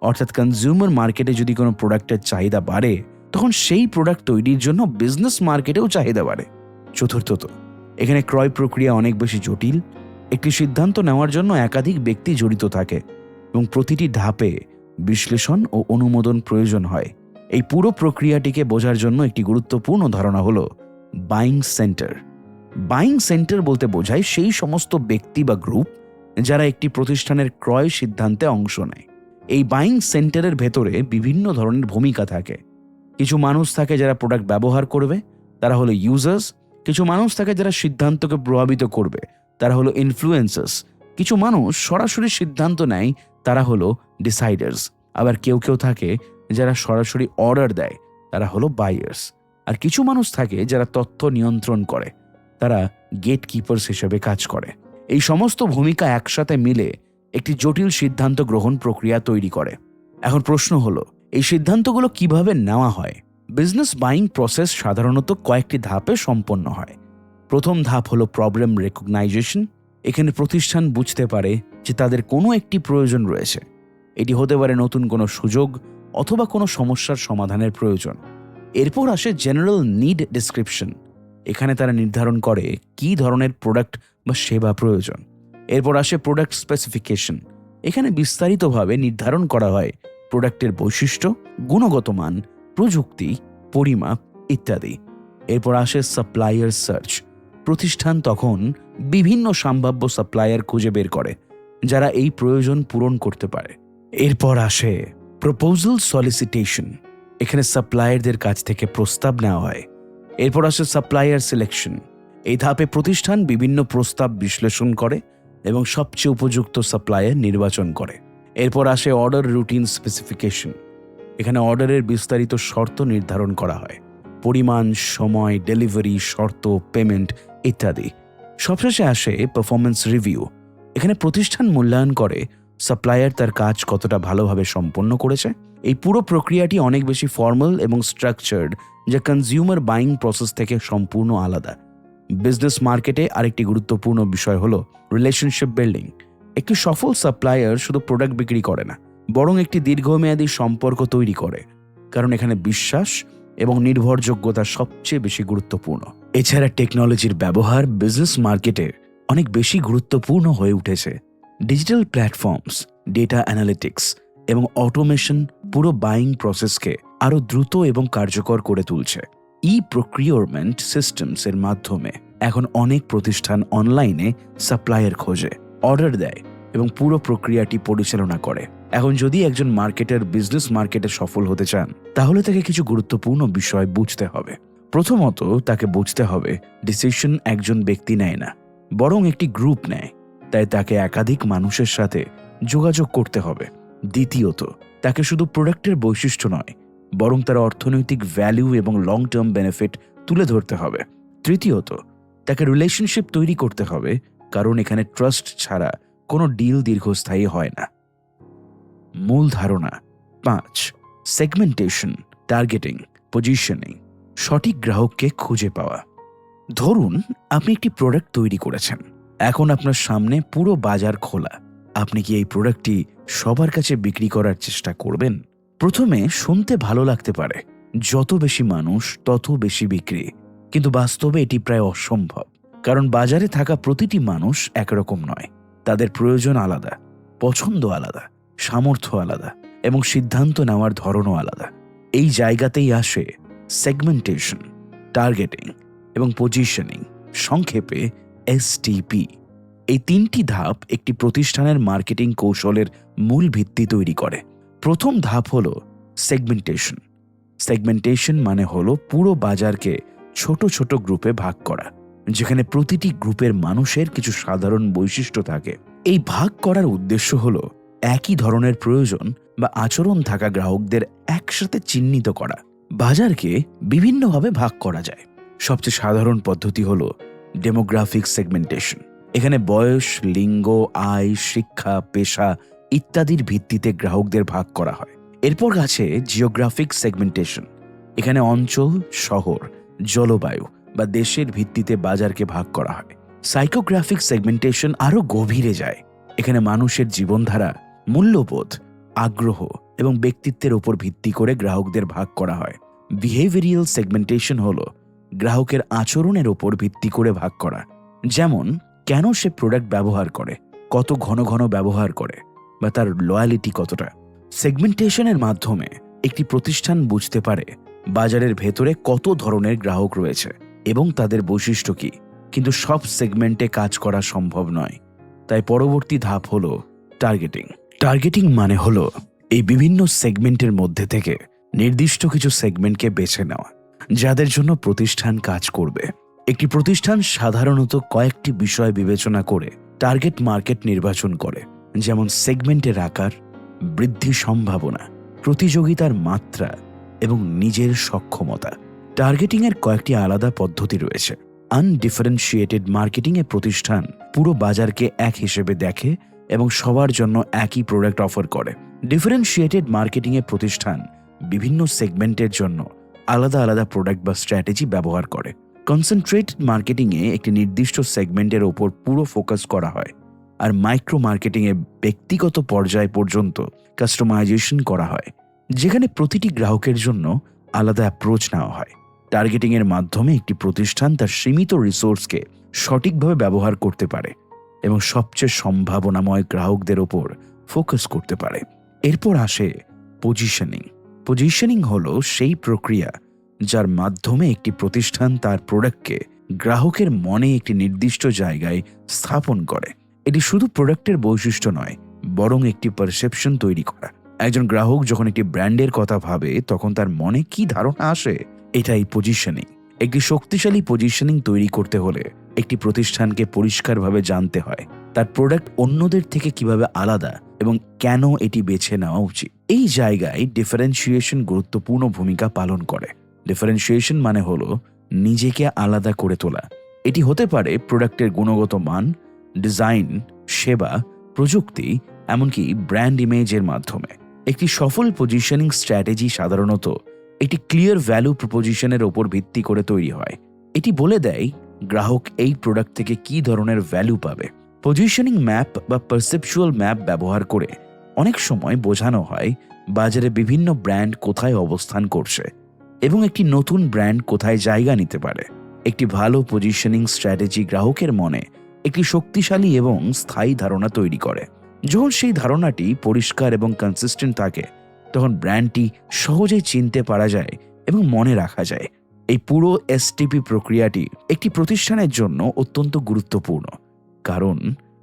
অর্থাৎ কনজিউমার মার্কেটে যদি কোনো প্রোডাক্টের চাহিদা বাড়ে, তখন সেই প্রোডাক্ট তৈরির জন্য বিজনেস মার্কেটেও চাহিদা বাড়ে। চতুর্থত, এখানে ক্রয় প্রক্রিয়া অনেক বেশি জটিল। একটি সিদ্ধান্ত নেওয়ার জন্য একাধিক ব্যক্তি জড়িত থাকে এবং প্রতিটি ধাপে বিশ্লেষণ ও অনুমোদন প্রয়োজন হয়। এই পুরো প্রক্রিয়াটিকে বোঝার জন্য একটি গুরুত্বপূর্ণ ধারণা হলো বাইং সেন্টার। বাইং সেন্টার বলতে বোঝায় সেই সমস্ত ব্যক্তি বা গ্রুপ যারা একটি প্রতিষ্ঠানের ক্রয় সিদ্ধান্তে অংশ নেয়। এই বাইং সেন্টারের ভেতরে বিভিন্ন ধরনের ভূমিকা থাকে। কিছু মানুষ থাকে যারা প্রোডাক্ট ব্যবহার করবে, তারা হলো ইউজার্স। কিছু মানুষ থাকে যারা সিদ্ধান্তকে প্রভাবিত করবে, তারা হলো ইনফ্লুয়েন্সার্স। কিছু মানুষ সরাসরি সিদ্ধান্ত নেয়, তারা হলো ডিসাইডার্স। আবার কেউ কেউ থাকে যারা সরাসরি অর্ডার দেয়, তারা হলো বায়ার্স। আর কিছু মানুষ থাকে যারা তথ্য নিয়ন্ত্রণ করে, তারা গেট কিপার্স হিসেবে কাজ করে। এই সমস্ত ভূমিকা একসাথে মিলে একটি জটিল সিদ্ধান্ত গ্রহণ প্রক্রিয়া তৈরি করে। এখন প্রশ্ন হলো, এই সিদ্ধান্তগুলো কিভাবে নেওয়া হয়? বিজনেস বাইং প্রসেস সাধারণত কয়েকটি ধাপে সম্পন্ন হয়। প্রথম ধাপ হলো প্রবলেম রেকগনাইজেশন। এখানে প্রতিষ্ঠান বুঝতে পারে যে তাদের কোনো একটি প্রয়োজন রয়েছে। এটি হতে পারে নতুন কোনো সুযোগ অথবা কোনো সমস্যার সমাধানের প্রয়োজন। এরপর আসে জেনারেল নিড ডেসক্রিপশন। এখানে তারা নির্ধারণ করে কী ধরনের প্রোডাক্ট বা সেবা প্রয়োজন। এরপর আসে প্রোডাক্ট স্পেসিফিকেশন। এখানে বিস্তারিতভাবে নির্ধারণ করা হয় প্রোডাক্টের বৈশিষ্ট্য, গুণগত মান, প্রযুক্তি, পরিমাপ ইত্যাদি। এরপর আসে সাপ্লায়ার সার্চ। প্রতিষ্ঠান তখন বিভিন্ন সম্ভাব্য সাপ্লায়ার খুঁজে বের করে যারা এই প্রয়োজন পূরণ করতে পারে। এরপর আসে প্রপোজাল সলিসিটেশন। এখানে সাপ্লায়ারদের কাছ থেকে প্রস্তাব নেওয়া হয়। এরপর আসে সাপ্লায়ার সিলেকশন। এই ধাপে প্রতিষ্ঠান বিভিন্ন প্রস্তাব বিশ্লেষণ করে এবং সবচেয়ে উপযুক্ত সাপ্লায়ার নির্বাচন করে। এরপর আসে অর্ডার রুটিন স্পেসিফিকেশন। এখানে অর্ডারের বিস্তারিত শর্ত নির্ধারণ করা হয়, পরিমাণ, সময়, ডেলিভারি, শর্ত, পেমেন্ট ইত্যাদি। সবশেষে আসে পারফরম্যান্স রিভিউ। এখানে প্রতিষ্ঠান মূল্যায়ন করে সাপ্লায়ার তার কাজ কতটা ভালোভাবে সম্পন্ন করেছে। এই পুরো প্রক্রিয়াটি অনেক বেশি ফর্মাল এবং স্ট্রাকচার্ড, যা কনজিউমার বাইং প্রসেস থেকে সম্পূর্ণ আলাদা। বিজনেস মার্কেটে আরেকটি গুরুত্বপূর্ণ বিষয় হলো রিলেশনশিপ বিল্ডিং। একটি সফল সাপ্লায়ার শুধু প্রোডাক্ট বিক্রি করে না, বরং একটি দীর্ঘমেয়াদী সম্পর্ক তৈরি করে, কারণ এখানে বিশ্বাস এবং নির্ভরযোগ্যতা সবচেয়ে বেশি গুরুত্বপূর্ণ। এছাড়া টেকনোলজির ব্যবহার বিজনেস মার্কেটে অনেক বেশি গুরুত্বপূর্ণ হয়ে উঠেছে। ডিজিটাল প্ল্যাটফর্মস, ডেটা অ্যানালিটিক্স এবং অটোমেশন পুরো বাইং প্রসেসকে আরও দ্রুত এবং কার্যকর করে তুলছে। প্রকিউরমেন্ট সিস্টেমস এর মাধ্যমে এখন অনেক প্রতিষ্ঠান অনলাইনে সাপ্লায়ার খোঁজে, অর্ডার দেয় এবং পুরো প্রক্রিয়াটি পরিচালনা করে। এখন যদি একজন মার্কেটার বিজনেস মার্কেটে সফল হতে চান, তাহলে তাকে কিছু গুরুত্বপূর্ণ বিষয় বুঝতে হবে। প্রথমত, তাকে বুঝতে হবে ডিসিশন একজন ব্যক্তি নেয় না, বরং একটি গ্রুপ নেয়, তাই তাকে একাধিক মানুষের সাথে যোগাযোগ করতে হবে। দ্বিতীয়ত, তাকে শুধু প্রোডাক্টের বৈশিষ্ট্য নয়, বরং তার অর্থনৈতিক ভ্যালু এবং লং টার্ম বেনিফিট তুলে ধরতে হবে। তৃতীয়ত, তাকে রিলেশনশিপ তৈরি করতে হবে, কারণ এখানে ট্রাস্ট ছাড়া কোনো ডিল দীর্ঘস্থায়ী হয় না। মূল ধারণা 5, সেগমেন্টেশন, টার্গেটিং, পজিশনিং, সঠিক গ্রাহককে খুঁজে পাওয়া। ধরুন আপনি একটি প্রোডাক্ট তৈরি করেছেন, এখন আপনার সামনে পুরো বাজার খোলা। আপনি কি এই প্রোডাক্টটি সবার কাছে বিক্রি করার চেষ্টা করবেন? প্রথমে শুনতে ভালো লাগতে পারে, যত বেশি মানুষ তত বেশি বিক্রি, কিন্তু বাস্তবে এটি প্রায় অসম্ভব। কারণ বাজারে থাকা প্রতিটি মানুষ একরকম নয়, তাদের প্রয়োজন আলাদা, পছন্দ আলাদা, সামর্থ্য আলাদা এবং সিদ্ধান্ত নেওয়ার ধরনও আলাদা। এই জায়গাতেই আসে সেগমেন্টেশন, টার্গেটিং এবং পজিশনিং, সংক্ষেপে এসটিপি। এই 3টি ধাপ একটি প্রতিষ্ঠানের মার্কেটিং কৌশলের মূল ভিত্তি তৈরি করে। প্রথম ধাপ হলো সেগমেন্টেশন। সেগমেন্টেশন মানে হলো পুরো বাজারকে ছোট ছোট গ্রুপে ভাগ করা, যেখানে প্রতিটি গ্রুপের মানুষের কিছু সাধারণ বৈশিষ্ট্য থাকে। এই ভাগ করার উদ্দেশ্য হলো একই ধরনের প্রয়োজন বা আচরণ থাকা গ্রাহকদের একসাথে চিহ্নিত করা। বাজারকে বিভিন্নভাবে ভাগ করা যায়। সবচেয়ে সাধারণ পদ্ধতি হলো ডেমোগ্রাফিক সেগমেন্টেশন। এখানে বয়স, লিঙ্গ, আয়, শিক্ষা, পেশা ইত্যাদির ভিত্তিতে গ্রাহকদের ভাগ করা হয়। এরপর আছে জিওগ্রাফিক সেগমেন্টেশন। এখানে অঞ্চল, শহর, জলবায়ু বা দেশের ভিত্তিতে বাজারকে ভাগ করা হয়। সাইকোগ্রাফিক সেগমেন্টেশন আরও গভীরে যায়। এখানে মানুষের জীবনধারা, মূল্যবোধ, আগ্রহ এবং ব্যক্তিত্বের উপর ভিত্তি করে গ্রাহকদের ভাগ করা হয়। বিহেভিয়ারাল সেগমেন্টেশন হলো গ্রাহকের আচরণের উপর ভিত্তি করে ভাগ করা, যেমন কেন সে প্রোডাক্ট ব্যবহার করে, কত ঘন ঘন ব্যবহার করে বা তার লয়ালিটি কতটা। সেগমেন্টেশনের মাধ্যমে একটি প্রতিষ্ঠান বুঝতে পারে বাজারের ভেতরে কত ধরনের গ্রাহক রয়েছে এবং তাদের বৈশিষ্ট্য কি। কিন্তু সব সেগমেন্টে কাজ করা সম্ভব নয়, তাই পরবর্তী ধাপ হলো টার্গেটিং। টার্গেটিং মানে হলো এই বিভিন্ন সেগমেন্টের মধ্যে থেকে নির্দিষ্ট কিছু সেগমেন্টকে বেছে নেওয়া, যাদের জন্য প্রতিষ্ঠান কাজ করবে। একটি প্রতিষ্ঠান সাধারণত কয়েকটি বিষয় বিবেচনা করে টার্গেট মার্কেট নির্বাচন করে, যেমন সেগমেন্টের আকার, বৃদ্ধি সম্ভাবনা, প্রতিযোগিতার মাত্রা এবং নিজের সক্ষমতা। টার্গেটিংয়ের কয়েকটি আলাদা পদ্ধতি রয়েছে। আনডিফারেন্সিয়েটেড মার্কেটিংয়ে প্রতিষ্ঠান পুরো বাজারকে এক হিসেবে দেখে এবং সবার জন্য একই প্রোডাক্ট অফার করে। ডিফারেন্সিয়েটেড মার্কেটিংয়ে প্রতিষ্ঠান বিভিন্ন সেগমেন্টের জন্য আলাদা আলাদা প্রোডাক্ট বা স্ট্র্যাটেজি ব্যবহার করে। কনসেন্ট্রেটেড মার্কেটিংয়ে একটি নির্দিষ্ট সেগমেন্টের ওপর পুরো ফোকাস করা হয়, আর মাইক্রো মার্কেটিংয়ে ব্যক্তিগত পর্যায় পর্যন্ত কাস্টমাইজেশন করা হয়, যেখানে প্রতিটি গ্রাহকের জন্য আলাদা অ্যাপ্রোচ নেওয়া হয়। টার্গেটিংয়ের মাধ্যমে একটি প্রতিষ্ঠান তার সীমিত রিসোর্সকে সঠিকভাবে ব্যবহার করতে পারে এবং সবচেয়ে সম্ভাবনাময় গ্রাহকদের ওপর ফোকাস করতে পারে। এরপর আসে পজিশনিং। পজিশনিং হলো সেই প্রক্রিয়া যার মাধ্যমে একটি প্রতিষ্ঠান তার প্রোডাক্টকে গ্রাহকের মনে একটি নির্দিষ্ট জায়গায় স্থাপন করে। এটি শুধু প্রোডাক্টের বৈশিষ্ট্য নয়, বরং একটি পারসেপশন তৈরি করা। একজন গ্রাহক যখন একটি ব্র্যান্ডের কথা ভাবে, তখন তার মনে কি ধারণা আসে, এটাই পজিশনিং। একটি শক্তিশালী পজিশনিং তৈরি করতে হলে একটি প্রতিষ্ঠানকে পরিষ্কারভাবে জানতে হয় তার প্রোডাক্ট অন্যদের থেকে কিভাবে আলাদা এবং কেন এটি বেছে নেওয়া উচিত। এই জায়গায় ডিফারেন্সিয়েশন গুরুত্বপূর্ণ ভূমিকা পালন করে। ডিফারেন্সিয়েশন মানে হলো নিজেকে আলাদা করে তোলা। এটি হতে পারে প্রোডাক্টের গুণগত মান, ডিজাইন, সেবা, প্রযুক্তি, এমনকি ব্র্যান্ড ইমেজের মাধ্যমে। একটি সফল পজিশনিং স্ট্র্যাটেজি সাধারণত একটি ক্লিয়ার ভ্যালু প্রপোজিশনের ওপর ভিত্তি করে তৈরি হয়। এটি বলে দেয় গ্রাহক এই প্রোডাক্ট থেকে কী ধরনের ভ্যালু পাবে। পজিশনিং ম্যাপ বা পারসেপচুয়াল ম্যাপ ব্যবহার করে অনেক সময় বোঝানো হয় বাজারে বিভিন্ন ব্র্যান্ড কোথায় অবস্থান করছে এবং একটি নতুন ব্র্যান্ড কোথায় জায়গা নিতে পারে। একটি ভালো পজিশনিং স্ট্র্যাটেজি গ্রাহকের মনে একটি শক্তিশালী এবং স্থায়ী ধারণা তৈরি করে। যখন সেই ধারণাটি পরিষ্কার এবং কনসিস্টেন্ট থাকে, তখন ব্র্যান্ডটি সহজেই চিনতে পারা যায় এবং মনে রাখা যায়। এই পুরো এসটিপি প্রক্রিয়াটি একটি প্রতিষ্ঠানের জন্য অত্যন্ত গুরুত্বপূর্ণ, কারণ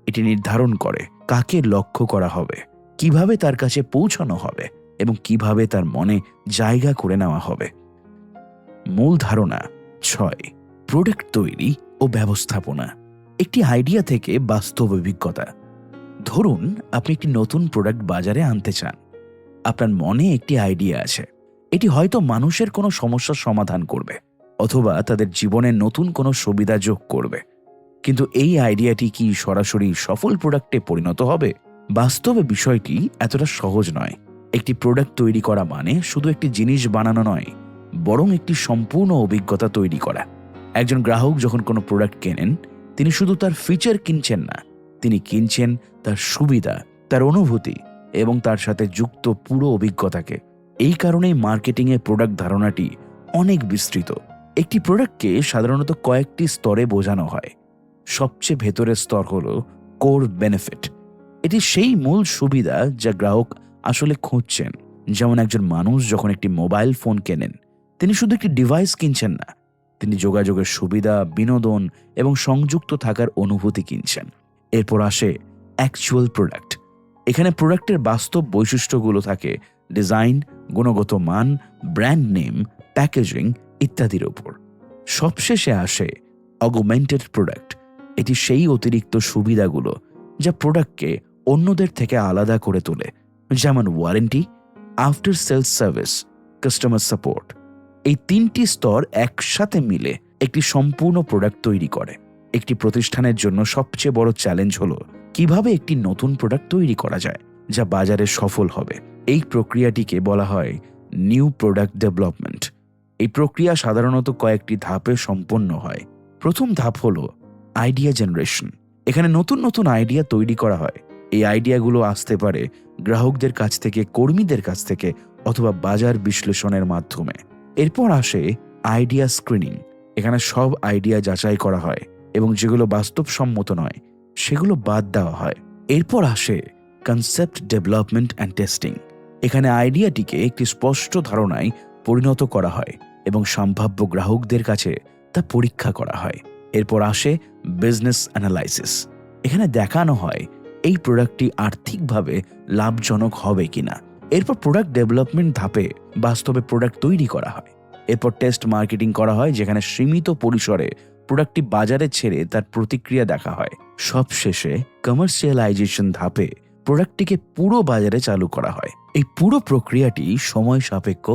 এটি নির্ধারণ করে কাকে লক্ষ্য করা হবে, কিভাবে তার কাছে পৌঁছানো হবে এবং কিভাবে তার মনে জায়গা করে নেওয়া হবে। মূল ধারণা 6, প্রোডাক্ট তৈরি ও ব্যবস্থাপনা। একটি আইডিয়া থেকে বাস্তব অভিজ্ঞতা। ধরুন আপনি একটি নতুন প্রোডাক্ট বাজারে আনতে চান। আপনার মনে একটি আইডিয়া আছে, এটি হয়তো মানুষের কোনো সমস্যার সমাধান করবে অথবা তাদের জীবনে নতুন কোনো সুবিধা যোগ করবে। কিন্তু এই আইডিয়াটি কি সরাসরি সফল প্রোডাক্টে পরিণত হবে? বাস্তবে বিষয়টি এতটা সহজ নয়। একটি প্রোডাক্ট তৈরি করা মানে শুধু একটি জিনিস বানানো নয়, বরং একটি সম্পূর্ণ অভিজ্ঞতা তৈরি করা। একজন গ্রাহক যখন কোনো প্রোডাক্ট কেনেন, তিনি শুধু তার ফিচার কিনছেন না, তিনি কিনছেন তার সুবিধা, তার অনুভূতি এবং তার সাথে যুক্ত পুরো অভিজ্ঞতাকে। এই কারণেই মার্কেটিংয়ে প্রোডাক্ট ধারণাটি অনেক বিস্তৃত। একটি প্রোডাক্টকে সাধারণত কয়েকটি স্তরে বোঝানো হয়। সবচেয়ে ভেতরের স্তর হলো কোর বেনিফিট। এটি সেই মূল সুবিধা যা গ্রাহক আসলে খুঁজছেন। যেমন একজন মানুষ যখন একটি মোবাইল ফোন কেনেন, তিনি শুধু একটি ডিভাইস কিনছেন না, তিনি যোগাযোগের সুবিধা, বিনোদন এবং সংযুক্ত থাকার অনুভূতি কিনছেন। এরপর আসে অ্যাকচুয়াল প্রোডাক্ট। এখানে প্রোডাক্টের বাস্তব বৈশিষ্ট্যগুলো থাকে ডিজাইন, গুণগত মান, ব্র্যান্ড নেম, প্যাকেজিং ইত্যাদির ওপর। সবশেষে আসে অগুমেন্টেড প্রোডাক্ট। এটি সেই অতিরিক্ত সুবিধাগুলো যা প্রোডাক্টকে অন্যদের থেকে আলাদা করে তোলে, যেমন warranty, after sales service, customer support. এই তিনটি স্তর একসাথে মিলে একটি সম্পূর্ণ প্রোডাক্ট তৈরি করে। একটি প্রতিষ্ঠানের জন্য সবচেয়ে বড় চ্যালেঞ্জ হলো কিভাবে একটি নতুন প্রোডাক্ট তৈরি করা যায় যা বাজারে সফল হবে। এই প্রক্রিয়াটিকে বলা হয় নিউ প্রোডাক্ট ডেভেলপমেন্ট। এই প্রক্রিয়া সাধারণত কয়েকটি ধাপে সম্পন্ন হয়। প্রথম ধাপ হলো আইডিয়া জেনারেশন। এখানে নতুন নতুন আইডিয়া তৈরি করা হয়। এই আইডিয়াগুলো আসতে পারে গ্রাহকদের কাছ থেকে, কর্মীদের কাছ থেকে অথবা বাজার বিশ্লেষণের মাধ্যমে। এরপর আসে আইডিয়া স্ক্রিনিং। এখানে সব আইডিয়া যাচাই করা হয় এবং যেগুলো বাস্তবসম্মত নয় সেগুলো বাদ দেওয়া হয়। এরপর আসে কনসেপ্ট ডেভেলপমেন্ট অ্যান্ড টেস্টিং। এখানে আইডিয়াটিকে একটি স্পষ্ট ধারণায় পরিণত করা হয় এবং সম্ভাব্য গ্রাহকদের কাছে তা পরীক্ষা করা হয়। এরপর আসে বিজনেস অ্যানালাইসিস। এখানে দেখানো হয় এই প্রোডাক্টটি আর্থিকভাবে লাভজনক হবে কিনা। এরপর প্রোডাক্ট ডেভেলপমেন্ট ধাপে বাস্তবে প্রোডাক্ট তৈরি করা হয়। এরপর টেস্ট মার্কেটিং করা হয়, যেখানে সীমিত পরিসরে প্রোডাক্টটি বাজারে ছেড়ে তার প্রতিক্রিয়া দেখা হয়। সবশেষে কমার্শিয়ালাইজেশন ধাপে প্রোডাক্টটিকে পুরো বাজারে চালু করা হয়। এই পুরো প্রক্রিয়াটি সময় সাপেক্ষ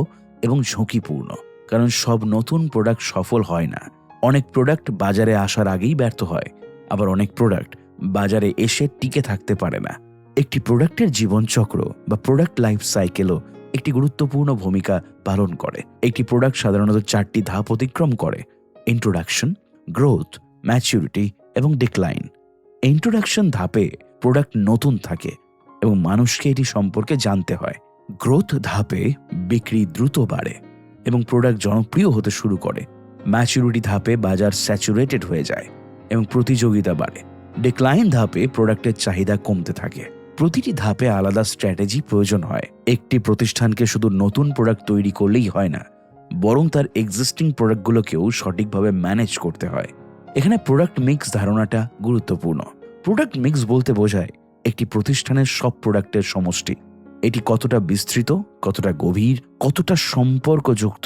এবং ঝুঁকিপূর্ণ, কারণ সব নতুন প্রোডাক্ট সফল হয় না। অনেক প্রোডাক্ট বাজারে আসার আগেই ব্যর্থ হয়, আবার অনেক প্রোডাক্ট বাজারে এসে টিকে থাকতে পারে না। একটি প্রোডাক্টের জীবনচক্র বা প্রোডাক্ট লাইফ সাইকেলও একটি গুরুত্বপূর্ণ ভূমিকা পালন করে। একটি প্রোডাক্ট সাধারণত 4টি ধাপ অতিক্রম করে: ইন্ট্রোডাকশন, গ্রোথ, ম্যাচুরিটি এবং ডিক্লাইন। ইন্ট্রোডাকশন ধাপে প্রোডাক্ট নতুন থাকে এবং মানুষকে এটি সম্পর্কে জানতে হয়। গ্রোথ ধাপে বিক্রি দ্রুত বাড়ে এবং প্রোডাক্ট জনপ্রিয় হতে শুরু করে। ম্যাচুরিটি ধাপে বাজার স্যাচুরেটেড হয়ে যায় এবং প্রতিযোগিতা বাড়ে। ডিক্লাইন ধাপে প্রোডাক্টের চাহিদা কমতে থাকে। প্রতিটি ধাপে আলাদা স্ট্র্যাটেজি প্রয়োজন হয়। একটি প্রতিষ্ঠানকে শুধু নতুন প্রোডাক্ট তৈরি করলেই হয় না, বরং তার এক্সিস্টিং প্রোডাক্টগুলোকেও সঠিকভাবে ম্যানেজ করতে হয়। এখানে প্রোডাক্ট মিক্স ধারণাটা গুরুত্বপূর্ণ। প্রোডাক্ট মিক্স বলতে বোঝায় একটি প্রতিষ্ঠানের সব প্রোডাক্টের সমষ্টি। এটি কতটা বিস্তৃত, কতটা গভীর, কতটা সম্পর্কযুক্ত,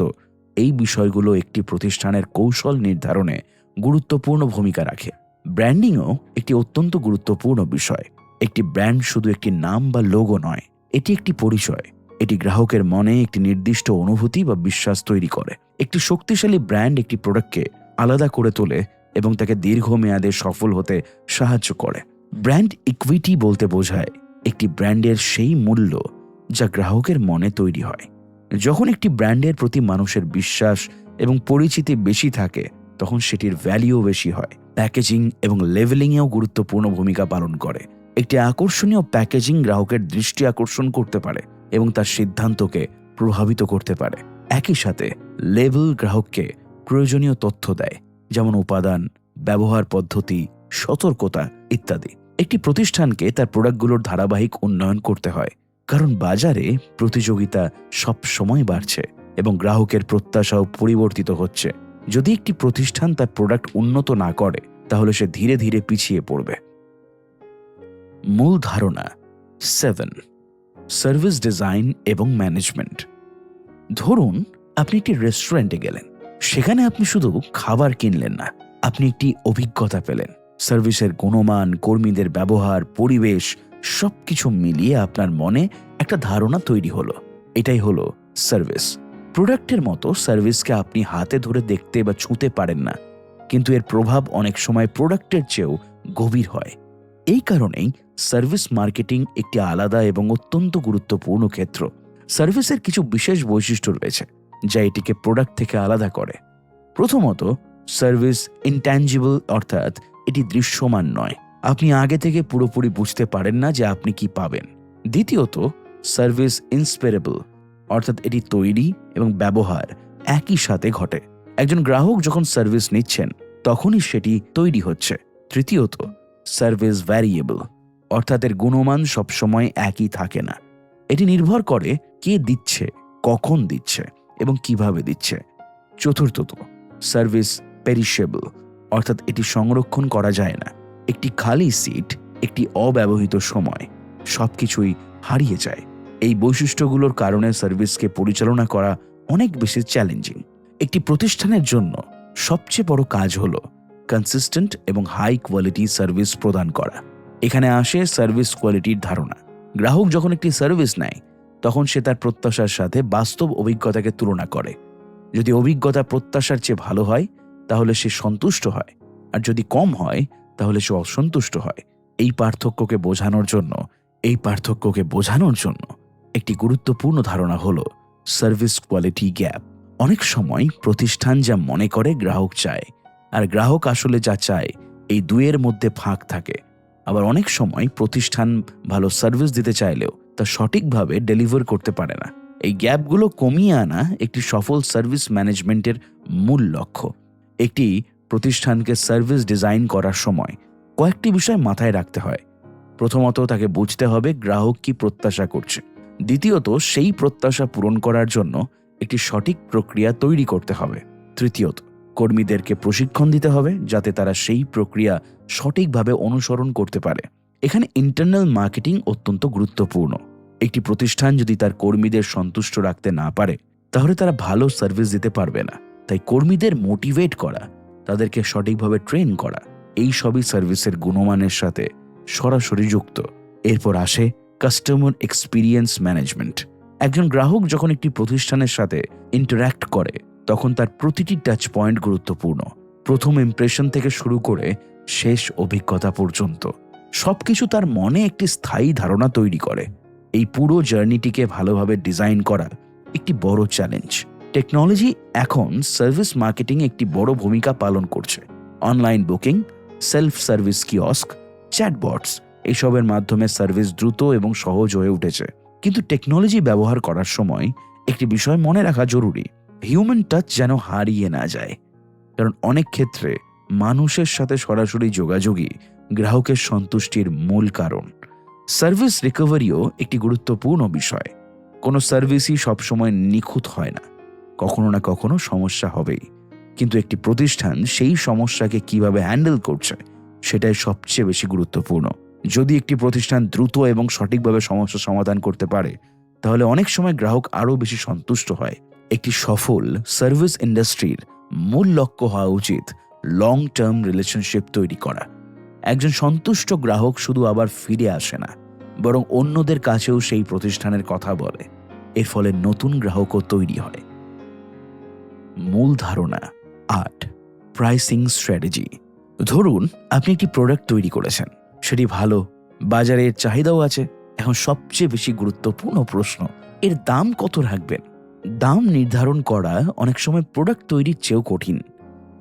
এই বিষয়গুলো একটি প্রতিষ্ঠানের কৌশল নির্ধারণে গুরুত্বপূর্ণ ভূমিকা রাখে। ব্র্যান্ডিংও একটি অত্যন্ত গুরুত্বপূর্ণ বিষয়। একটি ব্র্যান্ড শুধু একটি নাম বা লোগো নয়, এটি একটি পরিচয়। এটি গ্রাহকের মনে একটি নির্দিষ্ট অনুভূতি বা বিশ্বাস তৈরি করে। একটি শক্তিশালী ব্র্যান্ড একটি প্রোডাক্টকে আলাদা করে তোলে এবং তাকে দীর্ঘমেয়াদে সফল হতে সাহায্য করে। ব্র্যান্ড ইকুইটি বলতে বোঝায় একটি ব্র্যান্ডের সেই মূল্য যা গ্রাহকের মনে তৈরি হয়। যখন একটি ব্র্যান্ডের প্রতি মানুষের বিশ্বাস এবং পরিচিতি বেশি থাকে, তখন সেটির ভ্যালুও বেশি হয়। প্যাকেজিং এবং লেভেলিংয়েও গুরুত্বপূর্ণ ভূমিকা পালন করে। একটি আকর্ষণীয় প্যাকেজিং গ্রাহকের দৃষ্টি আকর্ষণ করতে পারে এবং তার সিদ্ধান্তকে প্রভাবিত করতে পারে। একই সাথে লেবেল গ্রাহককে প্রয়োজনীয় তথ্য দেয়, যেমন উপাদান, ব্যবহার পদ্ধতি, সতর্কতা ইত্যাদি। একটি প্রতিষ্ঠানকে তার প্রোডাক্টগুলোর ধারাবাহিক উন্নয়ন করতে হয়, কারণ বাজারে প্রতিযোগিতা সব সময় বাড়ছে এবং গ্রাহকের প্রত্যাশাও পরিবর্তিত হচ্ছে। যদি একটি প্রতিষ্ঠান তার প্রোডাক্ট উন্নত না করে, তাহলে সে ধীরে ধীরে পিছিয়ে পড়বে। মূল ধারণা 7, সার্ভিস ডিজাইন এবং ম্যানেজমেন্ট। ধরুন আপনি একটি রেস্টুরেন্টে গেলেন। সেখানে আপনি শুধু খাবার কিনলেন না, আপনি একটি অভিজ্ঞতা পেলেন। সার্ভিসের গুণমান, কর্মীদের ব্যবহার, পরিবেশ সবকিছু মিলিয়ে আপনার মনে একটা ধারণা তৈরি হলো। এটাই হলো সার্ভিস। প্রোডাক্টের মতো সার্ভিসকে আপনি হাতে ধরে দেখতে বা ছুঁতে পারেন না, কিন্তু এর প্রভাব অনেক সময় প্রোডাক্টের চেয়েও গভীর হয়। এই কারণেই সার্ভিস মার্কেটিং একটি আলাদা এবং অত্যন্ত গুরুত্বপূর্ণ ক্ষেত্র। সার্ভিসের কিছু বিশেষ বৈশিষ্ট্য রয়েছে যা এটিকে প্রোডাক্ট থেকে আলাদা করে। প্রথমত, সার্ভিস ইনট্যাঞ্জিবল, অর্থাৎ এটি দৃশ্যমান নয়। আপনি আগে থেকে পুরোপুরি বুঝতে পারেন না যে আপনি কি পাবেন। দ্বিতীয়ত, সার্ভিস ইন্সপিরেবল, অর্থাৎ এটি তৈরি এবং ব্যবহার একই সাথে ঘটে। একজন গ্রাহক যখন সার্ভিস নিচ্ছেন তখনই সেটি তৈরি হচ্ছে। তৃতীয়ত, সার্ভিস ভ্যারিয়েবল, অর্থাৎ এর গুণমান সবসময় একই থাকে না। এটি নির্ভর করে কে দিচ্ছে, কখন দিচ্ছে এবং কিভাবে দিচ্ছে। চতুর্থত, সার্ভিস পেরিশেবল, অর্থাৎ এটি সংরক্ষণ করা যায় না। একটি খালি সিট, একটি অব্যবহৃত সময়, সবকিছুই হারিয়ে যায়। এই বৈশিষ্ট্যগুলোর কারণে সার্ভিসকে পরিচালনা করা অনেক বেশি চ্যালেঞ্জিং। একটি প্রতিষ্ঠানের জন্য সবচেয়ে বড় কাজ হলো কনসিস্টেন্ট এবং হাই কোয়ালিটি সার্ভিস প্রদান করা। এখানে আসে সার্ভিস কোয়ালিটির ধারণা। গ্রাহক যখন একটি সার্ভিস নেয় তখন সে তার প্রত্যাশার সাথে বাস্তব অভিজ্ঞতাকে তুলনা করে। যদি অভিজ্ঞতা প্রত্যাশার চেয়ে ভালো হয় তাহলে সে সন্তুষ্ট হয়, আর যদি কম হয় তাহলে সে অসন্তুষ্ট হয়। এই পার্থক্যকে বোঝানোর জন্য একটি গুরুত্বপূর্ণ ধারণা হলো সার্ভিস কোয়ালিটি গ্যাপ। অনেক সময় প্রতিষ্ঠান যা মনে করে গ্রাহক চায়, আর গ্রাহক আসলে যা চায়, এই দুয়ের মধ্যে ফাঁক থাকে। আবার অনেক সময় প্রতিষ্ঠান ভালো সার্ভিস দিতে চাইলেও তা সঠিকভাবে ডেলিভার করতে পারে না। এই গ্যাপগুলো কমিয়ে আনা একটি সফল সার্ভিস ম্যানেজমেন্টের মূল লক্ষ্য। একটি প্রতিষ্ঠানকে সার্ভিস ডিজাইন করার সময় কয়েকটি বিষয় মাথায় রাখতে হয়। প্রথমত, তাকে বুঝতে হবে গ্রাহক কি প্রত্যাশা করছে। দ্বিতীয়ত, সেই প্রত্যাশা পূরণ করার জন্য একটি সঠিক প্রক্রিয়া তৈরি করতে হবে। তৃতীয়ত, কর্মীদেরকে প্রশিক্ষণ দিতে হবে যাতে তারা সেই প্রক্রিয়া সঠিকভাবে অনুসরণ করতে পারে। এখানে ইন্টারনাল মার্কেটিং অত্যন্ত গুরুত্বপূর্ণ। একটি প্রতিষ্ঠান যদি তার কর্মীদের সন্তুষ্ট রাখতে না পারে তাহলে তারা ভালো সার্ভিস দিতে পারবে না। তাই কর্মীদের মোটিভেট করা, তাদেরকে সঠিকভাবে ট্রেন করা, এই সবই সার্ভিসের গুণমানের সাথে সরাসরি যুক্ত। এরপর আসে কাস্টমার এক্সপিরিয়েন্স ম্যানেজমেন্ট। একজন গ্রাহক যখন একটি প্রতিষ্ঠানের সাথে ইন্টারঅ্যাক্ট করে তখন তার প্রতিটি টাচ পয়েন্ট গুরুত্বপূর্ণ। প্রথম ইমপ্রেশন থেকে শুরু করে শেষ অভিজ্ঞতা পর্যন্ত সবকিছু তার মনে একটি স্থায়ী ধারণা তৈরি করে। এই পুরো জার্নিটিকে ভালোভাবে ডিজাইন করা একটি বড় চ্যালেঞ্জ। টেকনোলজি এখন সার্ভিস মার্কেটিং একটি বড় ভূমিকা পালন করছে। Online booking, self service kiosk, chatbots, এসবের মাধ্যমে সার্ভিস দ্রুত এবং সহজ হয়ে উঠেছে। কিন্তু টেকনোলজি ব্যবহার করার সময় একটি বিষয় মনে রাখা জরুরি: হিউম্যান টাচ যেন হারিয়ে না যায়। কারণ অনেক ক্ষেত্রে মানুষের সাথে সরাসরি যোগাযোগই গ্রাহকের সন্তুষ্টির মূল কারণ। সার্ভিস রিকভারিও একটি গুরুত্বপূর্ণ বিষয়। কোনো সার্ভিসই সবসময় নিখুঁত হয় না, কখনো না কখনো সমস্যা হবেই। কিন্তু একটি প্রতিষ্ঠান সেই সমস্যাকে কিভাবে হ্যান্ডেল করছে সেটাই সবচেয়ে বেশি গুরুত্বপূর্ণ। যদি একটি প্রতিষ্ঠান দ্রুত এবং সঠিকভাবে সমস্যা সমাধান করতে পারে তাহলে অনেক সময় গ্রাহক আরও বেশি সন্তুষ্ট হয়। একটি সফল সার্ভিস ইন্ডাস্ট্রির মূল লক্ষ্য হওয়া উচিত লং টার্ম রিলেশনশিপ তৈরি করা। একজন সন্তুষ্ট গ্রাহক শুধু আবার ফিরে আসে না, বরং অন্যদের কাছেও সেই প্রতিষ্ঠানের কথা বলে। এর ফলে নতুন গ্রাহকও তৈরি হয়। মূল ধারণা 8, প্রাইসিং স্ট্র্যাটেজি। ধরুন আপনি একটি প্রোডাক্ট তৈরি করেছেন, সেটি ভালো, বাজারে চাহিদাও আছে। এখন সবচেয়ে বেশি গুরুত্বপূর্ণ প্রশ্ন, এর দাম কত রাখবেন? দাম নির্ধারণ করা অনেক সময় প্রোডাক্ট তৈরির চেয়েও কঠিন,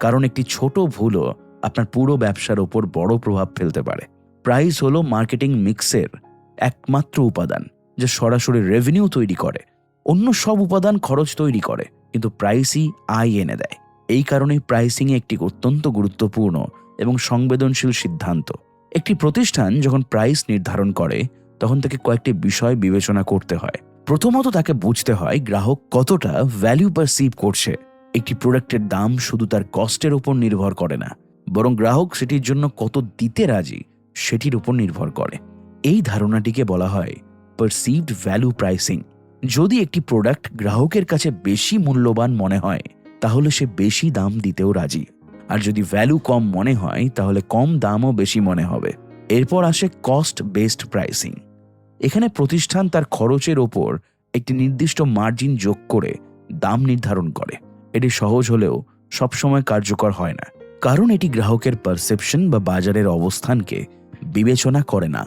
কারণ একটি ছোট ভুলও আপনার পুরো ব্যবসার ওপর বড় প্রভাব ফেলতে পারে। প্রাইস হলো মার্কেটিং মিক্সের একমাত্র উপাদান যা সরাসরি রেভিনিউ তৈরি করে। অন্য সব উপাদান খরচ তৈরি করে, কিন্তু প্রাইসই আয় এনে দেয়। এই কারণে প্রাইসিংয়ে একটি অত্যন্ত গুরুত্বপূর্ণ এবং সংবেদনশীল সিদ্ধান্ত। একটি প্রতিষ্ঠান যখন প্রাইস নির্ধারণ করে তখন তাকে কয়েকটি বিষয় বিবেচনা করতে হয়। প্রথমত, তাকে বুঝতে হয় গ্রাহক কতটা ভ্যালু পারসিভ করছে। একটি প্রোডাক্টের দাম শুধু তার কস্টের উপর নির্ভর করে না, বরং গ্রাহক সেটির জন্য কত দিতে রাজি সেটির উপর নির্ভর করে। এই ধারণাটিকে বলা হয় পারসিভড ভ্যালু প্রাইসিং। যদি একটি প্রোডাক্ট গ্রাহকের কাছে বেশি মূল্যবান মনে হয় তাহলে সে বেশি দাম দিতেও রাজি, আর যদি ভ্যালু কম মনে হয় তাহলে কম দামও বেশি মনে হবে। এরপর আসে কস্ট বেসড প্রাইসিং। এখানে প্রতিষ্ঠান তার খরচের ওপর একটি নির্দিষ্ট মার্জিন যোগ করে দাম নির্ধারণ করে। এটি সহজ হলেও সবসময় কার্যকর হয় না। কারণ এটি গ্রাহকের পারসেপশন বা বাজারের অবস্থানকে বিবেচনা করে না।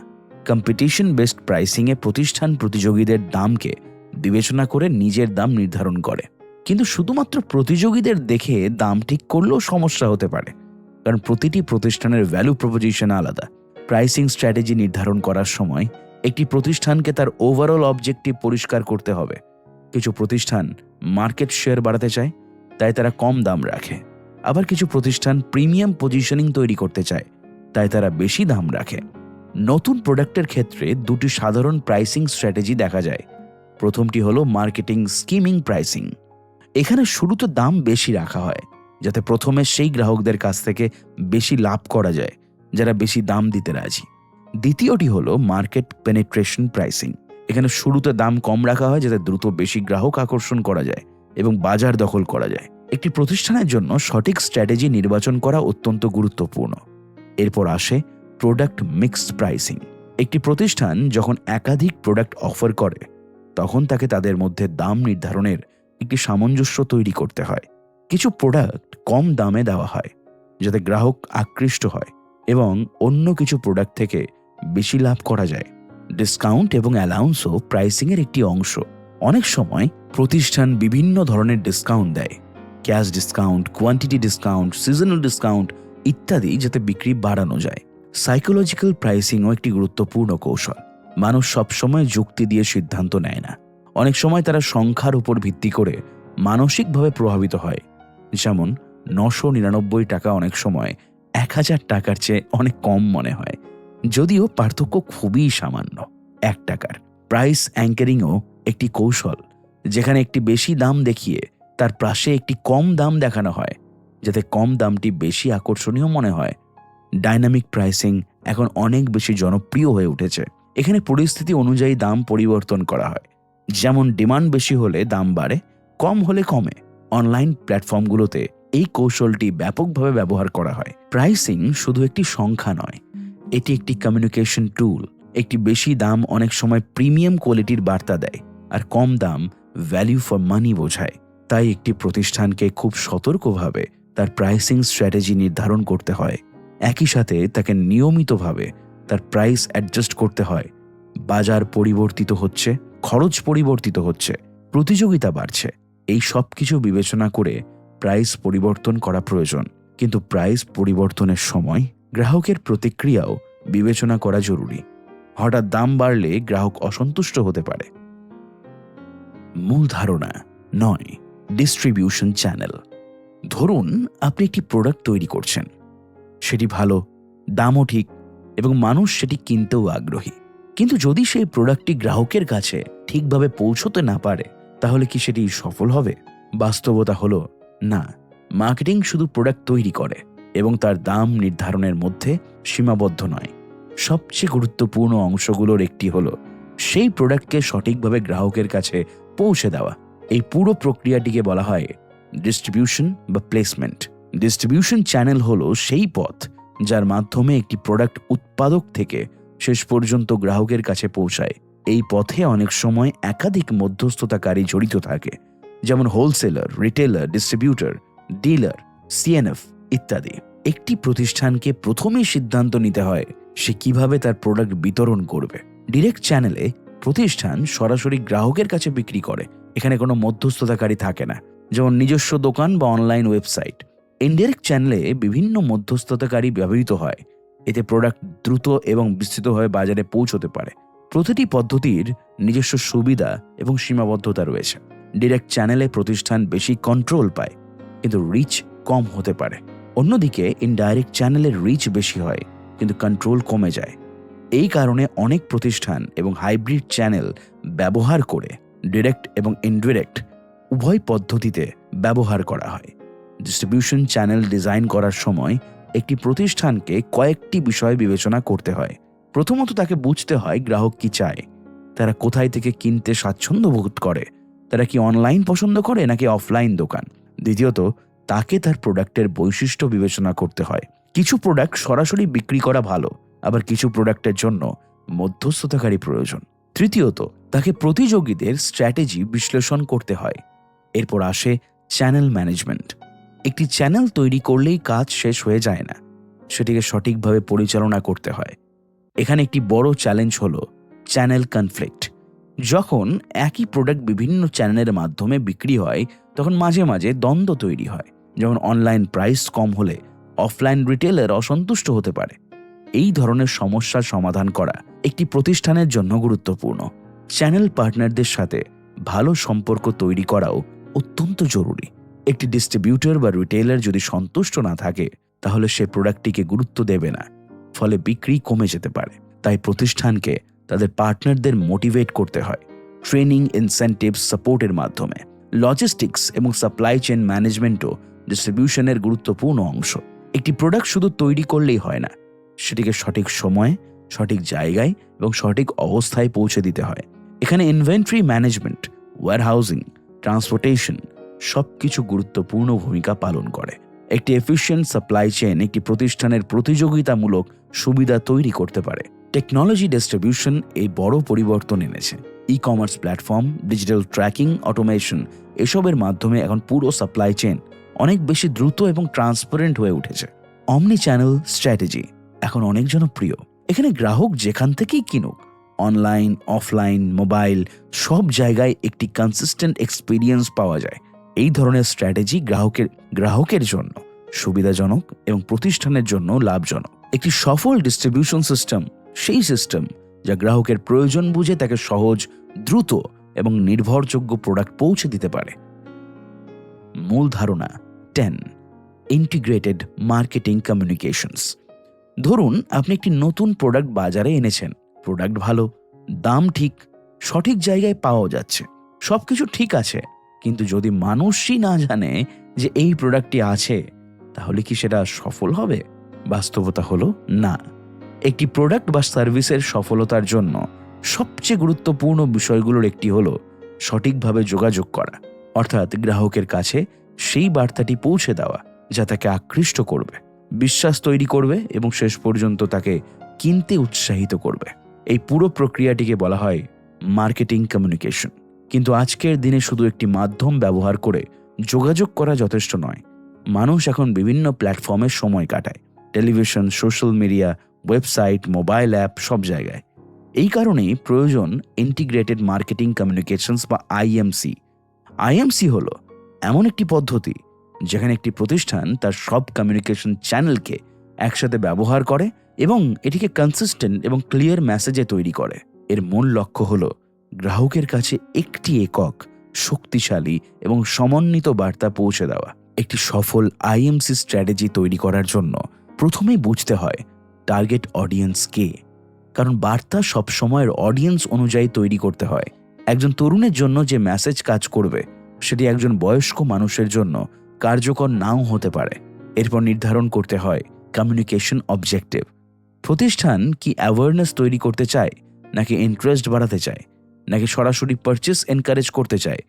কম্পিটিশন বেসড প্রাইসিংয়ে প্রতিষ্ঠান প্রতিযোগীদের দামকে বিবেচনা করে নিজের দাম নির্ধারণ করে। কিন্তু শুধুমাত্র প্রতিযোগীদের দেখে দাম ঠিক করলেও সমস্যা হতে পারে, কারণ প্রতিটি প্রতিষ্ঠানের ভ্যালু প্রপোজিশন আলাদা। প্রাইসিং স্ট্র্যাটেজি নির্ধারণ করার সময় একটি প্রতিষ্ঠানকে তার ওভারঅল অবজেক্টিভ পরিষ্কার করতে হবে। কিছু প্রতিষ্ঠান মার্কেট শেয়ার বাড়াতে চায়, তাই তারা কম দাম রাখে। আবার কিছু প্রতিষ্ঠান প্রিমিয়াম পজিশনিং তৈরি করতে চায়, তাই তারা বেশি দাম রাখে। নতুন প্রোডাক্টের ক্ষেত্রে দুটি সাধারণ প্রাইসিং স্ট্র্যাটেজি দেখা যায়। প্রথমটি হলো মার্কেটিং স্কিমিং প্রাইসিং। এখানে শুরুতে দাম বেশি রাখা হয়, যাতে প্রথমে সেই গ্রাহকদের কাছ থেকে বেশি লাভ করা যায় যারা বেশি দাম দিতে রাজি। দ্বিতীয়টি হলো মার্কেট পেনিট্রেশন প্রাইসিং। এখানে শুরুতে দাম কম রাখা হয় যাতে দ্রুত বেশি গ্রাহক আকর্ষণ করা যায় এবং বাজার দখল করা যায়। একটি প্রতিষ্ঠানের জন্য সঠিক স্ট্র্যাটেজি নির্বাচন করা অত্যন্ত গুরুত্বপূর্ণ। এরপর আসে প্রোডাক্ট মিক্সড প্রাইসিং। একটি প্রতিষ্ঠান যখন একাধিক প্রোডাক্ট অফার করে, তখন তাকে তাদের মধ্যে দাম নির্ধারণের একটি সামঞ্জস্য তৈরি করতে হয়। কিছু প্রোডাক্ট কম দামে দেওয়া হয় যাতে গ্রাহক আকৃষ্ট হয় এবং অন্য কিছু প্রোডাক্ট থেকে বেশি লাভ করা যায়। ডিসকাউন্ট এবং অ্যালাউন্সও প্রাইসিংয়ের একটি অংশ। অনেক সময় প্রতিষ্ঠান বিভিন্ন ধরনের ডিসকাউন্ট দেয়, cash discount, quantity discount, seasonal discount ইত্যাদি, যাতে বিক্রি বাড়ানো যায়। সাইকোলজিক্যাল প্রাইসিংও একটি গুরুত্বপূর্ণ কৌশল। মানুষ সবসময় যুক্তি দিয়ে সিদ্ধান্ত নেয় না। অনেক সময় তারা সংখ্যার উপর ভিত্তি করে মানসিকভাবে প্রভাবিত হয়। যেমন 999 টাকা অনেক সময় 1000 টাকার চেয়ে অনেক কম মনে হয়, যদিও পার্থক্য খুবই সামান্য 1 টাকার। প্রাইস অ্যাঙ্কারিংও একটি কৌশল, যেখানে একটি বেশি দাম দেখিয়ে তার পাশে একটি কম দাম দেখানো হয়, যাতে কম দামটি বেশি আকর্ষণীয় মনে হয়। ডাইনামিক প্রাইসিং এখন অনেক বেশি জনপ্রিয় হয়ে উঠেছে। এখানে পরিস্থিতি অনুযায়ী দাম পরিবর্তন করা হয়। যেমন ডিমান্ড বেশি হলে দাম বাড়ে, কম হলে কমে। অনলাইন প্ল্যাটফর্মগুলোতে এই কৌশলটি ব্যাপকভাবে ব্যবহার করা হয়। প্রাইসিং শুধু একটি সংখ্যা নয়, এটি একটি কমিউনিকেশন টুল। একটি বেশি দাম অনেক সময় প্রিমিয়াম কোয়ালিটির বার্তা দেয়, আর কম দাম ভ্যালু ফর মানি বোঝায়। তাই একটি প্রতিষ্ঠানকে খুব সতর্কভাবে তার প্রাইসিং স্ট্র্যাটেজি নির্ধারণ করতে হয়। একই সাথে তাকে নিয়মিতভাবে তার প্রাইস অ্যাডজাস্ট করতে হয়। বাজার পরিবর্তিত হচ্ছে, খরচ পরিবর্তিত হচ্ছে, প্রতিযোগিতা বাড়ছে। এই সব কিছু বিবেচনা করে প্রাইস পরিবর্তন করা প্রয়োজন। কিন্তু প্রাইস পরিবর্তনের সময় গ্রাহকের প্রতিক্রিয়াও বিবেচনা করা জরুরি। হঠাৎ দাম বাড়লে গ্রাহক অসন্তুষ্ট হতে পারে। মূল ধারণা 9, ডিস্ট্রিবিউশন চ্যানেল। ধরুন আপনি একটি প্রোডাক্ট তৈরি করছেন, সেটি ভালো, দামও ঠিক এবং মানুষ সেটি কিনতেও আগ্রহী। কিন্তু যদি সেই প্রোডাক্টটি গ্রাহকের কাছে ঠিকভাবে পৌঁছতে না পারে, তাহলে কি সেটি সফল হবে? বাস্তবতা হলো না। মার্কেটিং শুধু প্রোডাক্ট তৈরি করে এবং তার দাম নির্ধারণের মধ্যে সীমাবদ্ধ নয়। সবচেয়ে গুরুত্বপূর্ণ অংশগুলোর একটি হলো সেই প্রোডাক্টকে সঠিকভাবে গ্রাহকের কাছে পৌঁছে দেওয়া। এই পুরো প্রক্রিয়াটিকে বলা হয় ডিস্ট্রিবিউশন বা প্লেসমেন্ট। ডিস্ট্রিবিউশন চ্যানেল হলো সেই পথ যার মাধ্যমে একটি প্রোডাক্ট উৎপাদক থেকে শেষ পর্যন্ত গ্রাহকের কাছে পৌঁছায়। এই পথে অনেক সময় একাধিক মধ্যস্থতাকারী জড়িত থাকে, যেমন wholesaler, retailer, distributor, dealer, CNF ইত্যাদি। একটি প্রতিষ্ঠানকে প্রথমেই সিদ্ধান্ত নিতে হয় সে কিভাবে তার প্রোডাক্ট বিতরণ করবে। ডিরেক্ট চ্যানেলে প্রতিষ্ঠান সরাসরি গ্রাহকের কাছে বিক্রি করে। এখানে কোনো মধ্যস্থতাকারী থাকে না, যেমন নিজস্ব দোকান বা অনলাইন ওয়েবসাইট। ইনডাইরেক্ট চ্যানেলে বিভিন্ন মধ্যস্থতাকারী ব্যবহৃত হয়, এতে প্রোডাক্ট দ্রুত এবং বিস্তৃতভাবে বাজারে পৌঁছতে পারে। প্রতিটি পদ্ধতির নিজস্ব সুবিধা এবং সীমাবদ্ধতা রয়েছে। ডিরেক্ট চ্যানেলে প্রতিষ্ঠান বেশি কন্ট্রোল পায়, কিন্তু রিচ কম হতে পারে। অন্যদিকে ইনডাইরেক্ট চ্যানেলের রিচ বেশি হয়, কিন্তু কন্ট্রোল কমে যায়। এই কারণে অনেক প্রতিষ্ঠান এবং হাইব্রিড চ্যানেল ব্যবহার করে ডিরেক্ট এবং ইনডিরেক্ট উভয় পদ্ধতিতে ব্যবহার করা হয়। ডিস্ট্রিবিউশন চ্যানেল ডিজাইন করার সময় একটি প্রতিষ্ঠানকে কয়েকটি বিষয় বিবেচনা করতে হয়। প্রথমত তাকে বুঝতে হয় গ্রাহক কি চায়, তারা কোথায় থেকে কিনতে স্বাচ্ছন্দ্য বোধ করে, তারা কি অনলাইন পছন্দ করে নাকি অফলাইন দোকান। দ্বিতীয়ত তাকে তার প্রোডাক্টের বৈশিষ্ট্য বিবেচনা করতে হয়। কিছু প্রোডাক্ট সরাসরি বিক্রি করা ভালো, আবার কিছু প্রোডাক্টের জন্য মধ্যস্থতাকারী প্রয়োজন। তৃতীয়ত তাকে প্রতিযোগীদের স্ট্র্যাটেজি বিশ্লেষণ করতে হয়। এরপর আসে চ্যানেল ম্যানেজমেন্ট। একটি চ্যানেল তৈরি করলেই কাজ শেষ হয়ে যায় না, সেটিকে সঠিকভাবে পরিচালনা করতে হয়। এখানে একটি বড় চ্যালেঞ্জ হলো চ্যানেল কনফ্লিক্ট। যখন একই প্রোডাক্ট বিভিন্ন চ্যানেলের মাধ্যমে বিক্রি হয়, তখন মাঝে মাঝে দ্বন্দ্ব তৈরি হয়। যেমন অনলাইন প্রাইস কম হলে অফলাইন রিটেলার অসন্তুষ্ট হতে পারে। এই ধরনের সমস্যার সমাধান করা একটি প্রতিষ্ঠানের জন্য গুরুত্বপূর্ণ। চ্যানেল পার্টনারদের সাথে ভালো সম্পর্ক তৈরি করাও অত্যন্ত জরুরি। একটি ডিস্ট্রিবিউটর বা রিটেলার যদি সন্তুষ্ট না থাকে, তাহলে সে প্রোডাক্টটিকে গুরুত্ব দেবে না, ফলে বিক্রি কমে যেতে পারে। তাই প্রতিষ্ঠানকে তাদের পার্টনারদের মোটিভেট করতে হয় ট্রেনিং, ইনসেন্টিভস, সাপোর্টের মাধ্যমে। লজিস্টিক্স এবং সাপ্লাই চেইন ম্যানেজমেন্টও ডিস্ট্রিবিউশনের গুরুত্বপূর্ণ অংশ। একটি প্রোডাক্ট শুধু তৈরি করলেই হয় না, সেটিকে সঠিক সময়ে, সঠিক জায়গায় এবং সঠিক অবস্থায় পৌঁছে দিতে হয়। এখানে ইনভেন্টরি ম্যানেজমেন্ট, ওয়্যারহাউজিং, ট্রান্সপোর্টেশন সবকিছু গুরুত্বপূর্ণ ভূমিকা পালন করে। একটি এফিশিয়েন্ট সাপ্লাই চেইন একটি প্রতিষ্ঠানের প্রতিযোগিতামূলক সুবিধা তৈরি করতে পারে। টেকনোলজি ডিস্ট্রিবিউশন এই বড় পরিবর্তন এনেছে। E commerce platform, digital tracking, automation এসবের মাধ্যমে এখন পুরো সাপ্লাই চেইন অনেক বেশি দ্রুত এবং ট্রান্সপারেন্ট হয়ে উঠেছে। অমনি চ্যানেল স্ট্র্যাটেজি এখন অনেক জনপ্রিয়। এখানে গ্রাহক যেখান থেকেই কিনুক, অনলাইন, অফলাইন, মোবাইল, সব জায়গায় একটি কনসিস্টেন্ট এক্সপিরিয়েন্স পাওয়া যায়। এই ধরনের স্ট্র্যাটেজি গ্রাহকের জন্য সুবিধাজনক এবং প্রতিষ্ঠানের জন্য লাভজনক। একটি সফল ডিস্ট্রিবিউশন সিস্টেম সেই সিস্টেম যা গ্রাহকের প্রয়োজন বুঝে তাকে সহজ, দ্রুত এবং নির্ভরযোগ্য প্রোডাক্ট পৌঁছে দিতে পারে। মূল ধারণা 10, ইন্টিগ্রেটেড মার্কেটিং কমিউনিকেশনস। ধরুন আপনি একটি নতুন প্রোডাক্ট বাজারে এনেছেন। প্রোডাক্ট ভালো, দাম ঠিক, সঠিক জায়গায় পাওয়া যাচ্ছে, সবকিছু ঠিক আছে, কিন্তু যদি মানুষই না জানে যে এই প্রোডাক্টটি আছে, তাহলে কি সেটা সফল হবে? বাস্তবতা হলো না। একটি প্রোডাক্ট বা সার্ভিসের সফলতার জন্য সবচেয়ে গুরুত্বপূর্ণ বিষয়গুলোর একটি হলো সঠিকভাবে যোগাযোগ করা, অর্থাৎ গ্রাহকের কাছে সেই বার্তাটি পৌঁছে দেওয়া যা তাকে আকৃষ্ট করবে, বিশ্বাস তৈরি করবে এবং শেষ পর্যন্ত তাকে কিনতে উৎসাহিত করবে। এই পুরো প্রক্রিয়াটিকে বলা হয় মার্কেটিং কমিউনিকেশন। কিন্তু আজকের দিনে শুধু একটি মাধ্যম ব্যবহার করে যোগাযোগ করা যথেষ্ট নয়। মানুষ এখন বিভিন্ন প্ল্যাটফর্মে সময় কাটায়, television, social media, website, mobile app, সব জায়গায়। এই কারণেই প্রয়োজন ইন্টিগ্রেটেড মার্কেটিং কমিউনিকেশনস বা আইএমসি। আইএমসি হলো এমন একটি পদ্ধতি যেখানে একটি প্রতিষ্ঠান তার সব কমিউনিকেশন চ্যানেলকে একসাথে ব্যবহার করে এবং এটিকে কনসিস্টেন্ট এবং ক্লিয়ার মেসেজে তৈরি করে। এর মূল লক্ষ্য হলো গ্রাহকের কাছে একটি একক, শক্তিশালী এবং সমন্বিত বার্তা পৌঁছে দেওয়া। একটি সফল আইএমসি স্ট্র্যাটেজি তৈরি করার জন্য প্রথমেই বুঝতে হয় টার্গেট অডিয়েন্স কে, কারণ বার্তা সবসময়ের অডিয়েন্স অনুযায়ী তৈরি করতে হয়। একজন তরুণের জন্য যে মেসেজ কাজ করবে, সেটি একজন বয়স্ক মানুষের জন্য কার্যকর নাও হতে পারে। এরপর নির্ধারণ করতে হয় কমিউনিকেশন অবজেক্টিভ। প্রতিষ্ঠান কি অ্যাওয়ারনেস তৈরি করতে চায়, নাকি ইন্টারেস্ট বাড়াতে চায়, নাকি সরাসরি পারচেস এনকারেজ করতে চায়?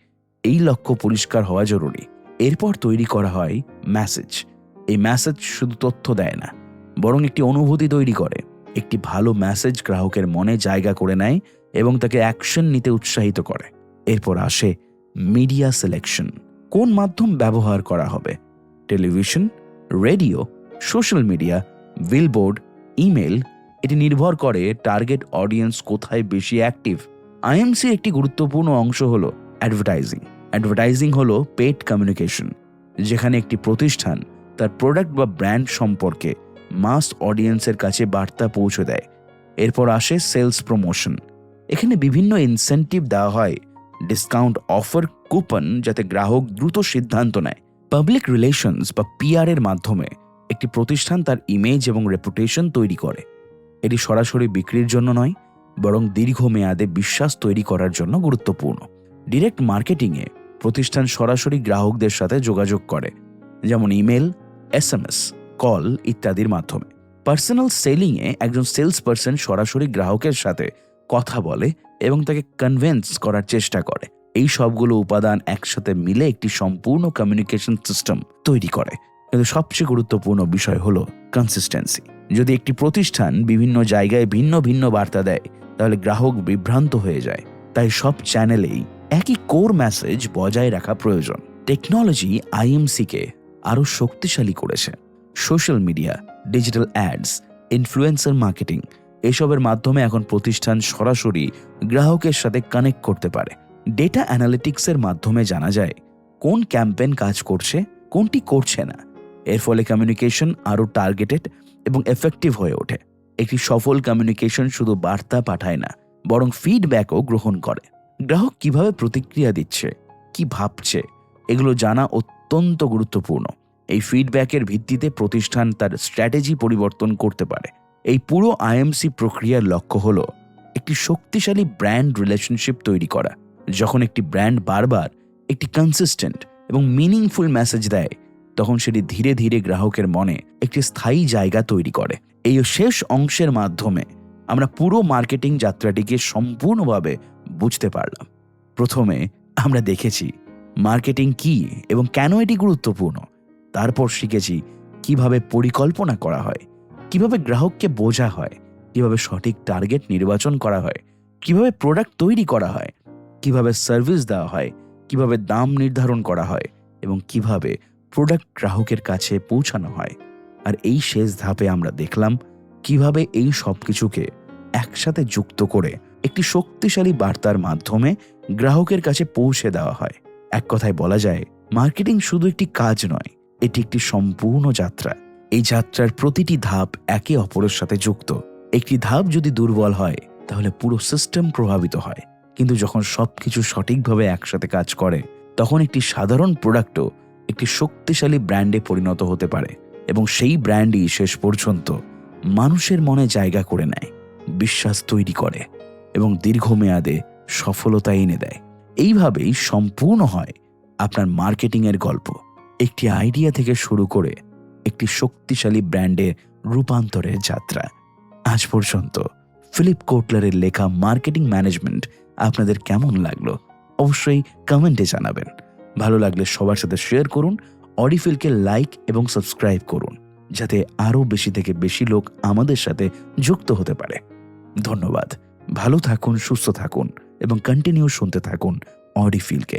এই লক্ষ্য পরিষ্কার হওয়া জরুরি। এরপর তৈরি করা হয় মেসেজ। এই মেসেজ শুধু তথ্য দেয় না, বরং একটি অনুভূতি তৈরি করে। একটি ভালো মেসেজ গ্রাহকের মনে জায়গা করে নেয় এবং তাকে অ্যাকশন নিতে উৎসাহিত করে। এরপর আসে মিডিয়া সিলেকশন। কোন মাধ্যম ব্যবহার করা হবে? Television, radio, social media, billboard, email. এটি নির্ভর করে টার্গেট অডিয়েন্স কোথায় বেশি অ্যাক্টিভ। আইএমসি একটি গুরুত্বপূর্ণ অংশ হলো অ্যাডভার্টাইজিং। অ্যাডভার্টাইজিং হলো পেইড কমিউনিকেশন, যেখানে একটি প্রতিষ্ঠান তার প্রোডাক্ট বা ব্র্যান্ড সম্পর্কে মাস অডিয়েন্সের কাছে বার্তা পৌঁছে দেয়। এরপর আসে সেলস প্রমোশন। এখানে বিভিন্ন ইনসেন্টিভ দেওয়া হয়, ডিসকাউন্ট, অফার, কুপন, যাতে গ্রাহক দ্রুত সিদ্ধান্ত নেয়। পাবলিক রিলেশনস বা পিআর এর মাধ্যমে একটি প্রতিষ্ঠান তার ইমেজ এবং রেপুটেশন তৈরি করে। এটি সরাসরি বিক্রির জন্য নয়, বরং দীর্ঘমেয়াদে বিশ্বাস তৈরি করার জন্য গুরুত্বপূর্ণ। ডিরেক্ট মার্কেটিংয়ে প্রতিষ্ঠান সরাসরি গ্রাহকদের সাথে যোগাযোগ করে, যেমন ইমেল, এসএমএস, কল ইত্যাদির মাধ্যমে। পার্সোনাল সেলিংয়ে একজন সেলস পার্সন সরাসরি গ্রাহকের সাথে কথা বলে এবং তাকে কনভিন্স করার চেষ্টা করে। এই সবগুলো উপাদান একসাথে মিলে একটি সম্পূর্ণ কমিউনিকেশন সিস্টেম তৈরি করে। কিন্তু সবচেয়ে গুরুত্বপূর্ণ বিষয় হলো কনসিস্টেন্সি। যদি একটি প্রতিষ্ঠান বিভিন্ন জায়গায় ভিন্ন ভিন্ন বার্তা দেয়, তাহলে গ্রাহক বিভ্রান্ত হয়ে যায়। তাই সব চ্যানেলেই একই কোর মেসেজ বজায় রাখা প্রয়োজন। টেকনোলজি আইএমসিকে আরও শক্তিশালী করেছে। Social media, digital ads, influencer marketing এসবের মাধ্যমে এখন প্রতিষ্ঠান সরাসরি গ্রাহকের সাথে কানেক্ট করতে পারে। ডেটা অ্যানালিটিক্সের মাধ্যমে জানা যায় কোন ক্যাম্পেইন কাজ করছে, কোনটি করছে না। এর ফলে কমিউনিকেশন আরও টার্গেটেড এবং এফেক্টিভ হয়ে ওঠে। একটি সফল কমিউনিকেশন শুধু বার্তা পাঠায় না, বরং ফিডব্যাকও গ্রহণ করে। গ্রাহক কিভাবে প্রতিক্রিয়া দিচ্ছে, কি ভাবছে, এগুলো জানা অত্যন্ত গুরুত্বপূর্ণ। এই ফিডব্যাকের ভিত্তিতে প্রতিষ্ঠান তার স্ট্র্যাটেজি পরিবর্তন করতে পারে। এই পুরো আইএমসি প্রক্রিয়ার লক্ষ্য হলো একটি শক্তিশালী ব্র্যান্ড রিলেশনশিপ তৈরি করা। যখন একটি ব্র্যান্ড বারবার একটি কনসিস্টেন্ট এবং মিনিংফুল মেসেজ দেয়, তখন সেটি ধীরে ধীরে গ্রাহকের মনে একটি স্থায়ী জায়গা তৈরি করে। এই শেষ অংশের মাধ্যমে আমরা পুরো মার্কেটিং যাত্রাটিকে সম্পূর্ণভাবে বুঝতে পারলাম। প্রথমে আমরা দেখেছি মার্কেটিং কি এবং কেন এটি গুরুত্বপূর্ণ। তারপর শিখেছি কিভাবে পরিকল্পনা করা হয়, কিভাবে গ্রাহককে বোঝা হয়, কিভাবে সঠিক টার্গেট নির্বাচন করা হয়, কিভাবে প্রোডাক্ট তৈরি করা হয়, কিভাবে সার্ভিস দেওয়া হয়, কিভাবে দাম নির্ধারণ করা হয় এবং কিভাবে প্রোডাক্ট গ্রাহকের কাছে পৌঁছানো হয়। আর এই শেষ ধাপে আমরা দেখলাম কিভাবে এই সব কিছুকে একসাথে যুক্ত করে একটি শক্তিশালী বার্তার মাধ্যমে গ্রাহকের কাছে পৌঁছে দেওয়া হয়। এক কথায় বলা যায়, মার্কেটিং শুধু একটি কাজ নয়, এটি একটি সম্পূর্ণ যাত্রা। এই যাত্রার প্রতিটি ধাপ একে অপরের সাথে যুক্ত। একটি ধাপ যদি দুর্বল হয়, তাহলে পুরো সিস্টেম প্রভাবিত হয়। কিন্তু যখন সবকিছু সঠিকভাবে একসাথে কাজ করে, তখন একটি সাধারণ প্রোডাক্টও একটি শক্তিশালী ব্র্যান্ডে পরিণত হতে পারে এবং সেই ব্র্যান্ডই শেষ পর্যন্ত মানুষের মনে জায়গা করে নেয়, বিশ্বাস তৈরি করে এবং দীর্ঘমেয়াদে সফলতা এনে দেয়। এইভাবেই সম্পূর্ণ হয় আপনার মার্কেটিংয়ের গল্প। একটি আইডিয়া থেকে শুরু করে একটি শক্তিশালী ব্র্যান্ডে রূপান্তরের যাত্রা। আজ পর্যন্ত ফিলিপ কোটলারের লেখা মার্কেটিং ম্যানেজমেন্ট আপনাদের কেমন লাগলো অবশ্যই কমেন্টে জানাবেন। ভালো লাগলে সবার সাথে শেয়ার করুন। অডিফিলকে লাইক এবং সাবস্ক্রাইব করুন, যাতে আরও বেশি থেকে বেশি লোক আমাদের সাথে যুক্ত হতে পারে। ধন্যবাদ। ভালো থাকুন, সুস্থ থাকুন এবং কন্টিনিউ শুনতে থাকুন অডিফিলকে।